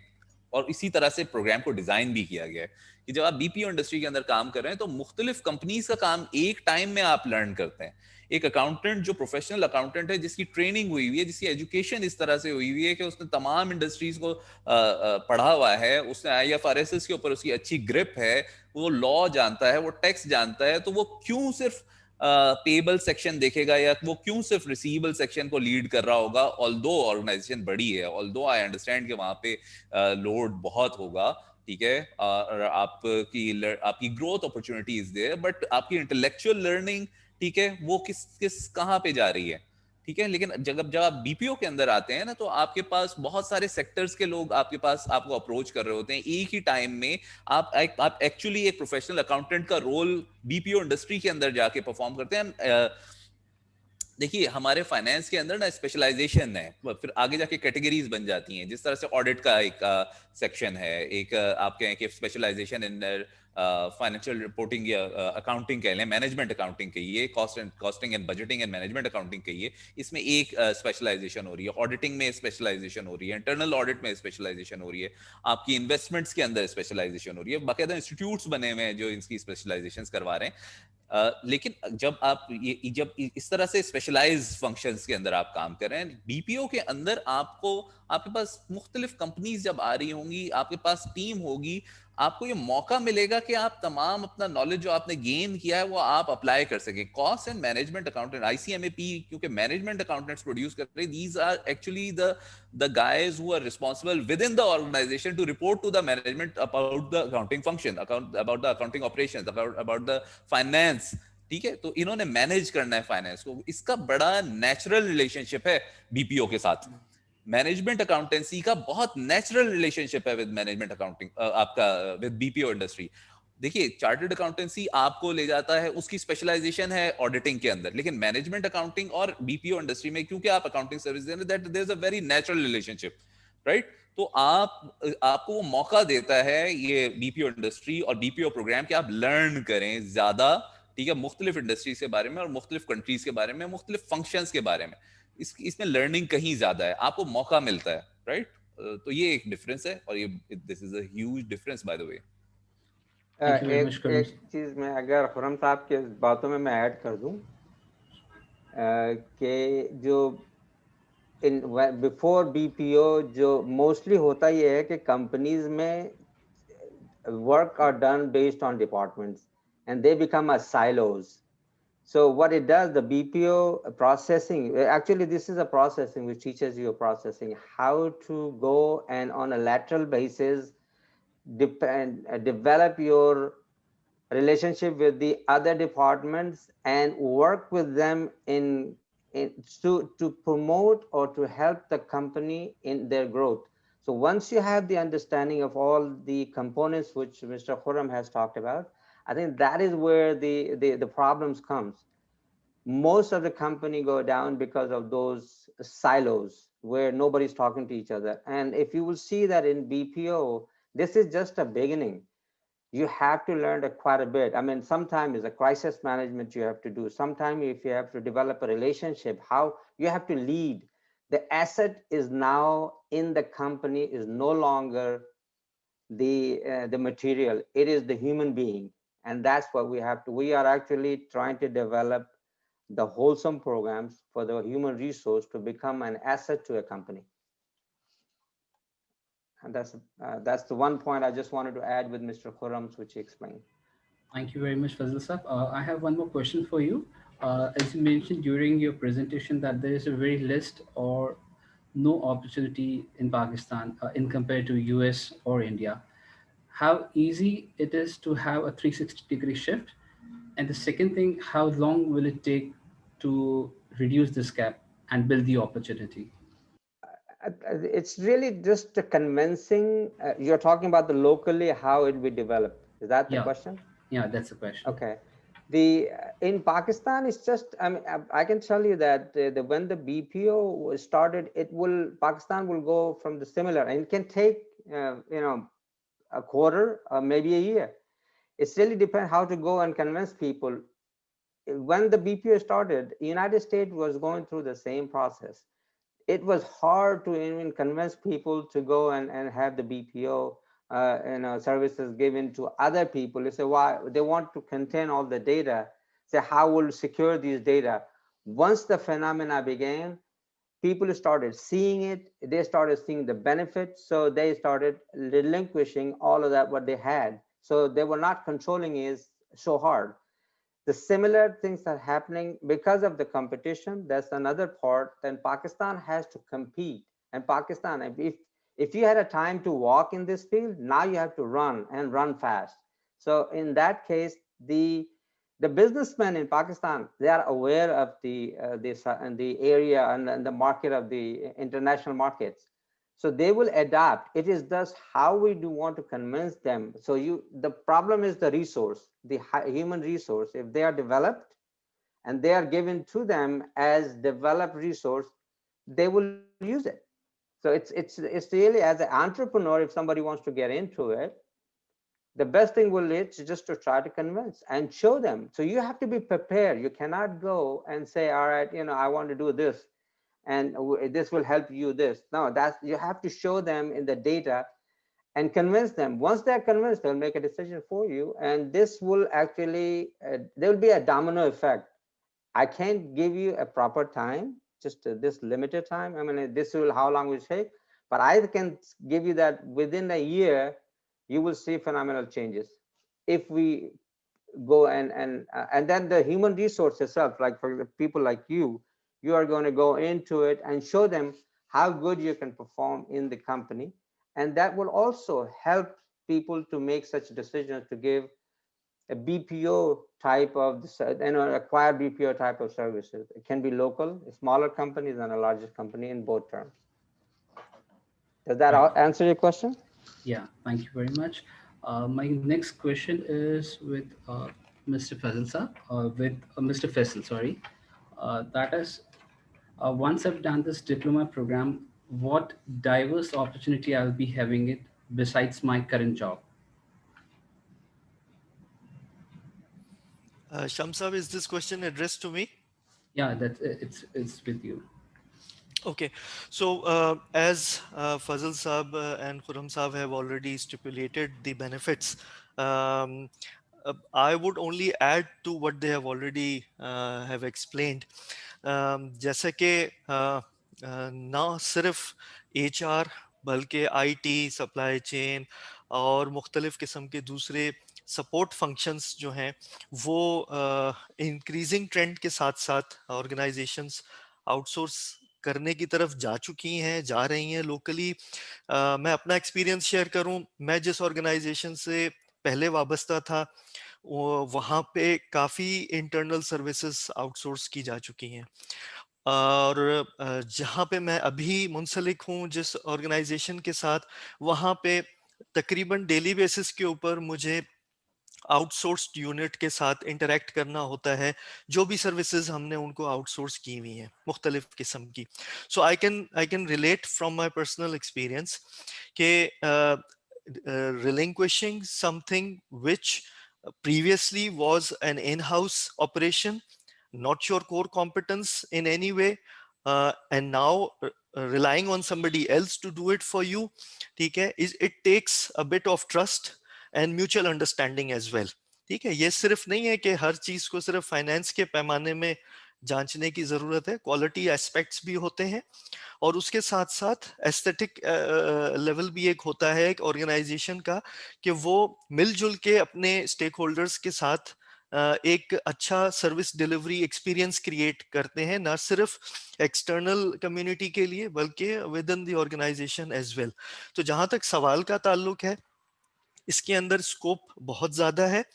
اور اسی طرح سے پروگرام کو ڈیزائن بھی کیا گیا ہے کہ جب آپ بی پی او انڈسٹری کے اندر کام کر رہے ہیں تو مختلف کمپنیز کا کام ایک ٹائم میں آپ لرن کرتے ہیں. ایک اکاؤنٹنٹ جو پروفیشنل اکاؤنٹنٹ ہے, جس کی ٹریننگ ہوئی ہوئی ہے, جس کی ایجوکیشن اس طرح سے ہوئی ہوئی ہے کہ اس نے تمام انڈسٹریز کو پڑھا ہوا ہے, اس نے I F R S S کے اوپر اس کی اچھی گرپ ہے, وہ لا جانتا ہے, وہ ٹیکس جانتا ہے, تو وہ کیوں صرف پیبل سیکشن دیکھے گا, یا وہ کیوں صرف ریسیبل سیکشن کو لیڈ کر رہا ہوگا. آلدو آرگنائزیشن بڑی ہے, آلدو آئی انڈرسٹینڈ کہ وہاں پہ لوڈ بہت ہوگا, ٹھیک ہے, اور آپ کی گروتھ اپرچونیٹیز دے, بٹ آپ کی انٹلیکچوئل لرننگ, ٹھیک ہے, وہ کہاں پہ جا رہی ہے, ٹھیک ہے. لیکن جب آپ بی پی او کے اندر آتے ہیں نا, تو آپ کے پاس بہت سارے سیکٹرز کے لوگ آپ کو اپروچ کر رہے ہوتے ہیں ایک ہی ٹائم میں. آپ ایکچولی ایک پروفیشنل اکاؤنٹنٹ کا role be P O industry کے اندر جا کے پرفارم کرتے ہیں. دیکھیے ہمارے فائنینس کے اندر نا اسپیشلائزیشن ہے, پھر آگے جا کے کیٹیگریز بن جاتی ہیں. جس طرح سے آڈٹ کا ایک سیکشن ہے, ایک آپ کہیں کہ اسپیشلائزیشن ان فائنینشیل رپورٹنگ یا اکاؤنٹنگ کہہ لیں, مینجمنٹ اکاؤنٹنگ کہیے, costing and budgeting and management accounting کہیے. اس میں ایک اسپیشلائزیشن ہو رہی ہے, آڈیٹنگ میں اسپیشلائزیشن ہو رہی ہے, انٹرنل آڈٹ میں اسپیشلائزیشن ہو رہی ہے, آپ کی انویسٹمنٹس کے اندر اسپیشلائزیشن ہو رہی ہے. باقاعدہ انسٹیٹیوٹس بنے ہوئے ہیں جو ان کی اسپیشلائزیشن کروا رہے ہیں. لیکن جب اس طرح سے اسپیشلائز فنکشنز کے اندر آپ کام کر رہے ہیں, بی پی او کے اندر آپ کے پاس مختلف کمپنیز جب آ رہی ہوں گی, آپ کے پاس ٹیم ہوگی, آپ کو یہ موقع ملے گا کہ آپ تمام اپنا نالج جو آپ نے گین کیا ہے وہ آپ اپلائی کر سکیں. Cost and management accountant, I C M A P, کیونکہ مینجمنٹ اکاؤنٹنٹس پروڈیوس کر رہے ہیں, these are actually the guys who are responsible within the organization to report to the management about the accounting function, about the accounting operations, about the finance. ٹھیک ہے, تو انہوں نے manage کرنا ہے فائنینس کو. اس کا بڑا نیچرل ریلیشن شپ ہے بی پی او کے ساتھ. مینجمنٹ اکاؤنٹنسی کا بہت نیچرل ریلیشن شپ ہے ود مینجمنٹ اکاؤنٹنگ, آپ کا with be P O industry. دیکھیے چارٹرڈ اکاؤنٹنسی آپ کو لے جاتا ہے, اس کی اسپیشلائزیشن ہے آڈیٹنگ کے اندر, لیکن مینجمنٹ اکاؤنٹنگ اور بی پی او انڈسٹری میں کیونکہ آپ اکاؤنٹنگ سروس دے رہے ہیں, there is a very natural relationship, right. تو آپ کو وہ موقع دیتا ہے یہ بی پی او انڈسٹری اور بی پی او پروگرام کہ آپ لرن کریں زیادہ, ٹھیک ہے, مختلف انڈسٹریز کے بارے میں اور مختلف کنٹریز کے بارے میں, مختلف فنکشنز کے بارے میں. اس میں لرننگ کہیں زیادہ ہے, آپ کو موقع ملتا ہے, رائٹ. تو یہ ایک ڈفرینس ہے, اور یہ this is a huge difference by the way. ایک چیز میں اگر خرم صاحب کے باتوں میں ایڈ کر دوں کہ جو بفور بی پی او جو موسٹلی ہوتا یہ ہے کہ کمپنیز میں work are done based on departments and they become as silos. So what it does, the BPO processing, actually this is a processing which teaches you processing, how to go and on a lateral basis develop your relationship with the other departments and work with them to promote or to help the company in their growth. So once you have the understanding of all the components which Mr. Khurram has talked about, I think that is where the problems comes. Most of the company go down because of those silos where nobody's talking to each other. And if you will see that in BPO, this is just a beginning. You have to learn quite a bit. I mean, sometimes it's a crisis management you have to do. Sometimes if you have to develop a relationship, how you have to lead. The asset is now in the company is no longer the material. It is the human being. And that's what we are actually trying to develop the wholesome programs for the human resource to become an asset to a company. And that's the one point I just wanted to add with Mr. Khurram's, which he explained. Thank you very much, Fazil Sahab. I have one more question for you. As you mentioned during your presentation that there is a very less or no opportunity in Pakistan in compared to US or India. How easy it is to have a 360-degree shift? And the second thing, how long will it take to reduce this gap and build the opportunity? It's really just convincing. You're talking about the locally, how it will be developed. Is that the question? Yeah, that's the question. Okay. In Pakistan, it's just, I mean, I can tell you that when the BPO started, Pakistan will go from the similar, and it can take, a quarter or maybe a year. It really depends how to go and convince people. when the BPO started, United States was going through the same process. It was hard to even convince people to go and have the BPO services given to other people. They say why they want to contain all the data. Say how will secure these data. Once the phenomena began, people started seeing it. They started seeing the benefits, so they started relinquishing all of that what they had. So they were not controlling it so hard. The similar things are happening because of the competition. That's another part. Then Pakistan has to compete, and Pakistan, if you had a time to walk in this field, now you have to run and run fast. So in that case, the businessmen in Pakistan, they are aware of the area and the market of the international markets. So they will adapt. It is thus how we do want to convince them. So the problem is the resource, the human resource. If they are developed and they are given to them as developed resource, they will use it. So it's really, as an entrepreneur, if somebody wants to get into it, the best thing will is just to try to convince and show them. So you have to be prepared. You cannot go and say, all right, I want to do this and this will help you this. No, that's, you have to show them in the data and convince them. Once they're convinced, they'll make a decision for you. And this will actually, there will be a domino effect. I can't give you a proper time, just this limited time. I mean, this will, how long will it take? But I can give you that within a year, you will see phenomenal changes. If we go and then the human resource itself, like for people like you are going to go into it and show them how good you can perform in the company. And that will also help people to make such decisions to give a BPO type of, acquire BPO type of services. It can be local, smaller companies and a larger company in both terms. Does that answer your question? Yeah, thank you very much. My next question is with Mr. Faisal sir, with Mr. Faisal, sorry. That is, once I've done this diploma program, what diverse opportunity I'll be having it besides my current job? Shamsab, is this question addressed to me? Yeah, it's with you. Okay, so as Fazal Saab and Khurram Saab have already stipulated the benefits, I would only add to what they have already have explained. जैसे कि ना सिर्फ HR बल्कि IT, supply chain और मुख्तलिफ किस्म के दूसरे सपोर्ट फंक्शंस जो हैं वो इंक्रीजिंग ट्रेंड के साथ साथ ऑर्गेनाइजेशंस आउटसोर्स करने की तरफ जा चुकी हैं, जा रही हैं लोकली. मैं अपना एक्सपीरियंस शेयर करूं, मैं जिस ऑर्गेनाइजेशन से पहले वाबस्ता था वहाँ पे काफ़ी इंटरनल सर्विसेज आउटसोर्स की जा चुकी हैं. और जहाँ पे मैं अभी मुंसलिक हूँ जिस ऑर्गेनाइजेशन के साथ, वहाँ पे तकरीबन डेली बेसिस के ऊपर मुझे आउटसोर्स्ड यूनिट के साथ इंटरेक्ट करना होता है. जो भी सर्विसेज हमने उनको आउटसोर्स की हुई हैं मुख्तलिफ किस्म की. So I can relate from my personal experience कि relinquishing something which previously was an in-house operation, not your core competence in any way, and now relying on somebody else to do it for you, ठीक है, it takes a bit of trust and mutual understanding as well. ठीक है, ये सिर्फ नहीं है कि हर चीज को सिर्फ फाइनेंस के पैमाने में जांचने की जरूरत है, क्वालिटी एस्पेक्ट्स भी होते हैं और उसके साथ साथ एस्थेटिक लेवल भी एक होता है एक ऑर्गेनाइजेशन का कि वो मिलजुल के अपने स्टेक होल्डर्स के साथ एक अच्छा सर्विस डिलीवरी एक्सपीरियंस क्रिएट करते हैं, ना सिर्फ एक्सटर्नल कम्युनिटी के लिए बल्कि within the organization as well. तो जहां तक सवाल का ताल्लुक है, इसके अंदर स्कोप बहुत ज्यादा है.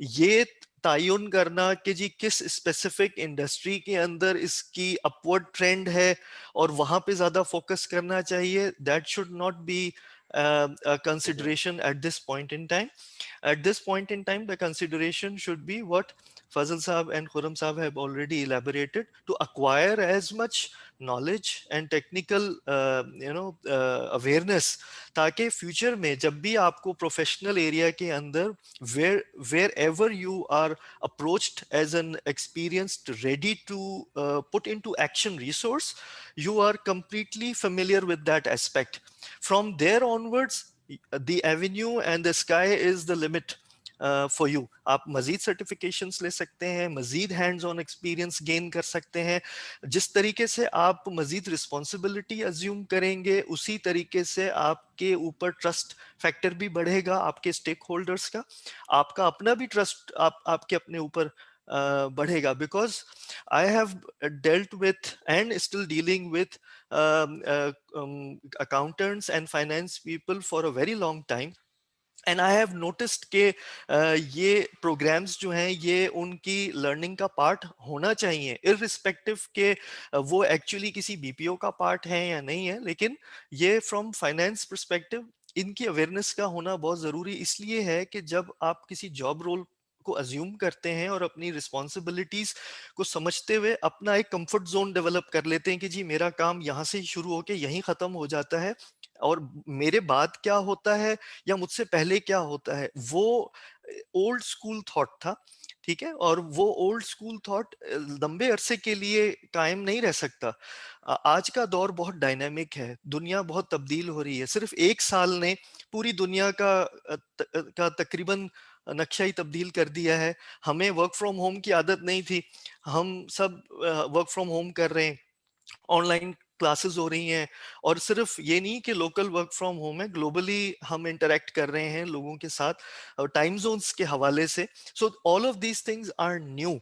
ये तयन करना कि जी किस स्पेसिफिक इंडस्ट्री के अंदर इसकी अपवर्ड ट्रेंड है और वहां पे ज्यादा फोकस करना चाहिए, that should not be a consideration at this point in time. At this point in time, the consideration should be what Fazal Saab and Khurram Saab have already elaborated, to acquire as much knowledge and technical awareness تاکہ future میں جب بھی آپ کو professional area کے اندر wherever you are approached as an experienced ready to put into action resource, you are completely familiar with that aspect. From there onwards, the avenue and the sky is the limit for you. آپ مزید certifications لے سکتے ہیں, مزید hands on experience gain کر سکتے ہیں. جس طریقے سے آپ مزید رسپانسبلٹی ازیوم کریں گے, اسی طریقے سے آپ کے اوپر ٹرسٹ فیکٹر بھی بڑھے گا آپ کے اسٹیک ہولڈرس کا, آپ کا اپنا بھی ٹرسٹ آپ کے اپنے اوپر بڑھے گا. Because I have dealt with and still dealing with accountants and finance people for a very long time. And I have noticed کہ یہ پروگرامس جو ہیں یہ ان کی لرننگ کا پارٹ ہونا چاہیے, اررسپیکٹو کہ وہ ایکچولی کسی بی پی او کا پارٹ ہے یا نہیں ہے. لیکن یہ فرام فائنینس پرسپیکٹو ان کی اویئرنیس کا ہونا بہت ضروری اس لیے ہے کہ جب آپ کسی جاب رول کو ازیوم کرتے ہیں اور اپنی رسپانسبلٹیز کو سمجھتے ہوئے اپنا ایک کمفرٹ زون ڈیولپ کر لیتے ہیں کہ جی میرا کام یہاں سے شروع ہو کے یہیں ختم ہو جاتا ہے, اور میرے بعد کیا ہوتا ہے یا مجھ سے پہلے کیا ہوتا ہے, وہ اولڈ اسکول تھاٹ تھا. ٹھیک ہے, اور وہ اولڈ اسکول تھاٹ لمبے عرصے کے لیے قائم نہیں رہ سکتا. آج کا دور بہت ڈائنامک ہے, دنیا بہت تبدیل ہو رہی ہے. صرف ایک سال نے پوری دنیا کا تقریباً نقشہ ہی تبدیل کر دیا ہے. ہمیں ورک فرام ہوم کی عادت نہیں تھی, ہم سب ورک فرام ہوم کر رہے ہیں, آن لائن کلاسز ہو رہی ہیں, اور صرف یہ نہیں کہ لوکل ورک فرام ہوم ہے, گلوبلی ہم انٹریکٹ کر رہے ہیں لوگوں کے ساتھ ٹائم زونز کے حوالے سے. So all of these things are new.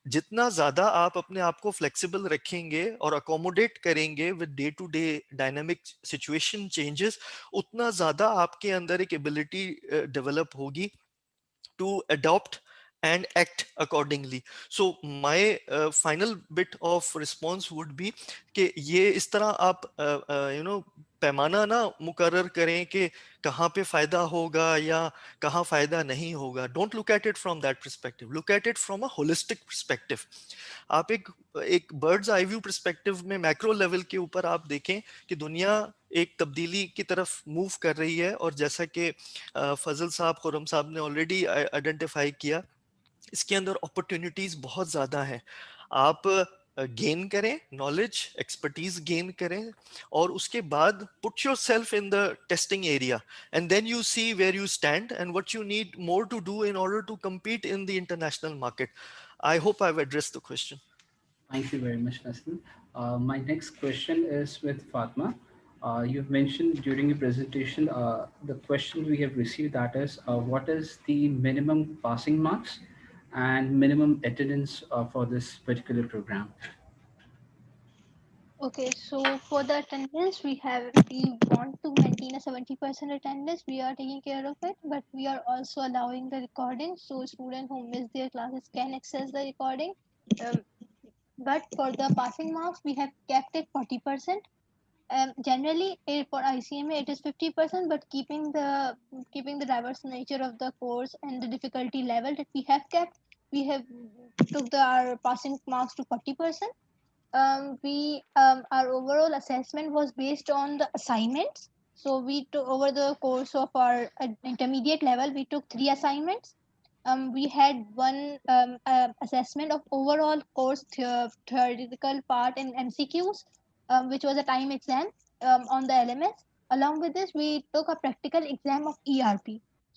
جتنا زیادہ آپ اپنے آپ کو فلیکسیبل رکھیں گے اور اکوموڈیٹ کریں گے with day to day dynamic situation changes, اتنا زیادہ آپ کے اندر ایک ایبلٹی ڈیولپ ہوگی to adapt and act accordingly. So my final bit of response would be کہ یہ اس طرح آپ پیمانہ نہ مقرر کریں کہ کہاں پہ فائدہ ہوگا یا کہاں فائدہ نہیں ہوگا. Don't look at it from that perspective, look at it from a holistic perspective. آپ ایک برڈز آئی ویو پرسپیکٹو میں میکرو لیول کے اوپر آپ دیکھیں کہ دنیا ایک تبدیلی کی طرف موو کر رہی ہے, اور جیسا کہ فضل صاحب, خرم صاحب نے آلریڈی آئیڈینٹیفائی کیا, اس کے اندر اپرچونیٹیز بہت زیادہ ہیں. آپ گین کریں, نالج ایکسپرٹیز گین کریں, اور اس کے بعد put yourself in the testing area, and then you see where you stand and what you need more to do in order to compete in the international market. I hope I have addressed the question. Thank you very much, Nassim. My next question is with Fatma. You've mentioned during your presentation the question we have received, that is what is the minimum passing marks and minimum attendance for this particular program? Okay, so for the attendance, we want to maintain a 70% attendance. We are taking care of it, but we are also allowing the recording, so students who miss their classes can access the recording. But for the passing marks, we have kept it 40%. Generally, for ICMA, it is 50%, but keeping the diverse nature of the course and the difficulty level that we have kept, we have took our passing marks to 40%. Our overall assessment was based on the assignments. So we took, over the course of our intermediate level, we took 3 assignments. We had one assessment of overall course theoretical part in MCQs, which was a time exam on the LMS. Along with this, we took a practical exam of ERP.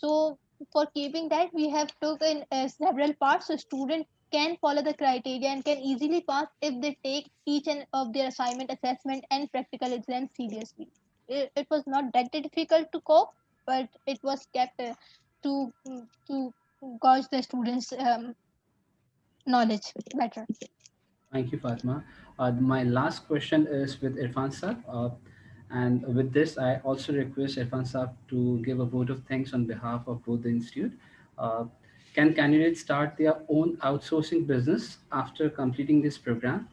So for keeping that, we have took in several parts, so students can follow the criteria and can easily pass if they take each and of their assignment, assessment and practical exam seriously. It was not that difficult to cope, but it was kept to gauge the students' knowledge better. Thank you, Fatma. My last question is with Irfan Saab. And with this, I also request Irfan Saab to give a vote of thanks on behalf of both the institute. Can candidates start their own outsourcing business after completing this program?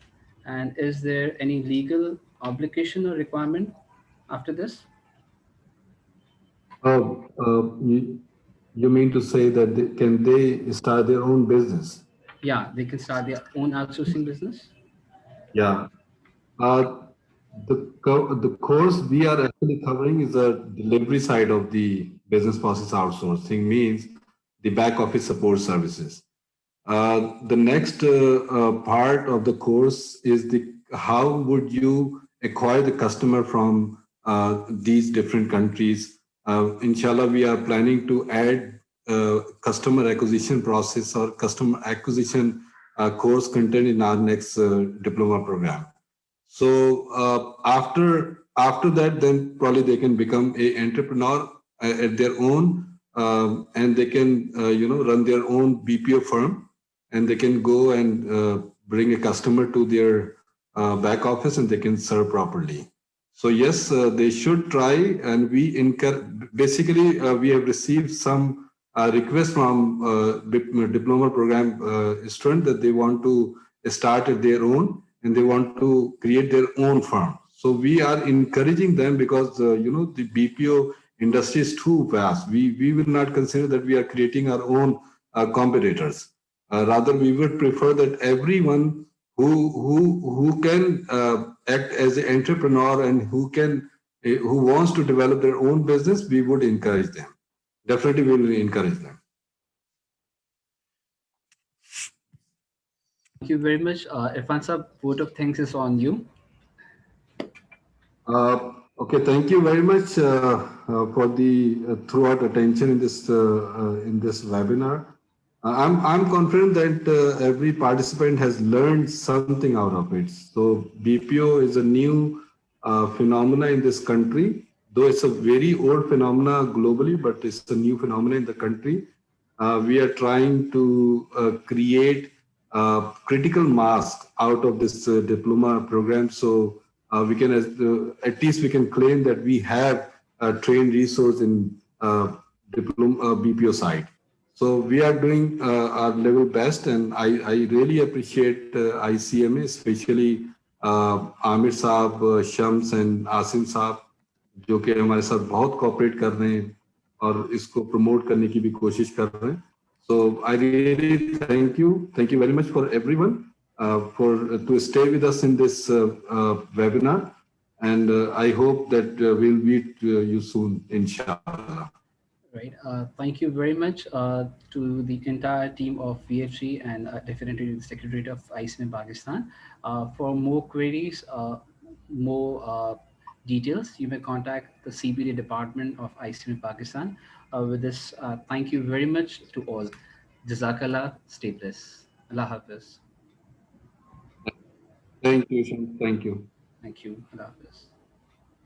And is there any legal obligation or requirement after this? You mean to say that can they start their own business? Yeah, they can start their own outsourcing business. Yeah. the course we are actually covering is the delivery side of the business process outsourcing, means the back office support services. The next part of the course is the how would you acquire the customer from these different countries. Inshallah, we are planning to add customer acquisition process or customer acquisition course content in our next diploma program. So after that, then probably they can become a entrepreneur at their own, and they can run their own BPO firm, and they can go and bring a customer to their back office, and they can serve properly. So yes, they should try, and we encourage. Basically, we have received some requests from diploma program students that they want to start at their own, and they want to create their own firm. So we are encouraging them because the BPO industry is too vast. We will not consider that we are creating our own competitors. Rather, we would prefer that everyone who can act as an entrepreneur and who wants to develop their own business, we would encourage them. Definitely, we will encourage them. Thank you very much. Irfan sir, vote of thanks is on you. Okay, thank you very much for the throughout attention in this webinar. I'm confident that every participant has learned something out of it. So BPO is a new phenomena in this country, though it's a very old phenomena globally, but it's a new phenomena in the country. We are trying to create critical mass out of this diploma program. So we can, at least we can claim that we have a trained resource in diploma BPO side. So we are doing our level best, and I really appreciate ICMA, especially Aamir साहब, Shams and Asim साहब, जो कि हमारे साथ बहुत cooperate कर रहे हैं और इसको प्रमोट करने की भी कोशिश कर रहे हैं. So I really thank you very much for everyone to stay with us in this webinar, and I hope that we'll meet you soon, inshallah. Right. Thank you very much to the entire team of VFG and definitely the Secretariat of ICMA Pakistan. For more queries, more details, you may contact the CBD department of ICMA Pakistan. With this, thank you very much to all. Jazakallah, stay blessed. Allah Hafiz. Thank you, Shan. Thank you. Thank you. Allah Hafiz.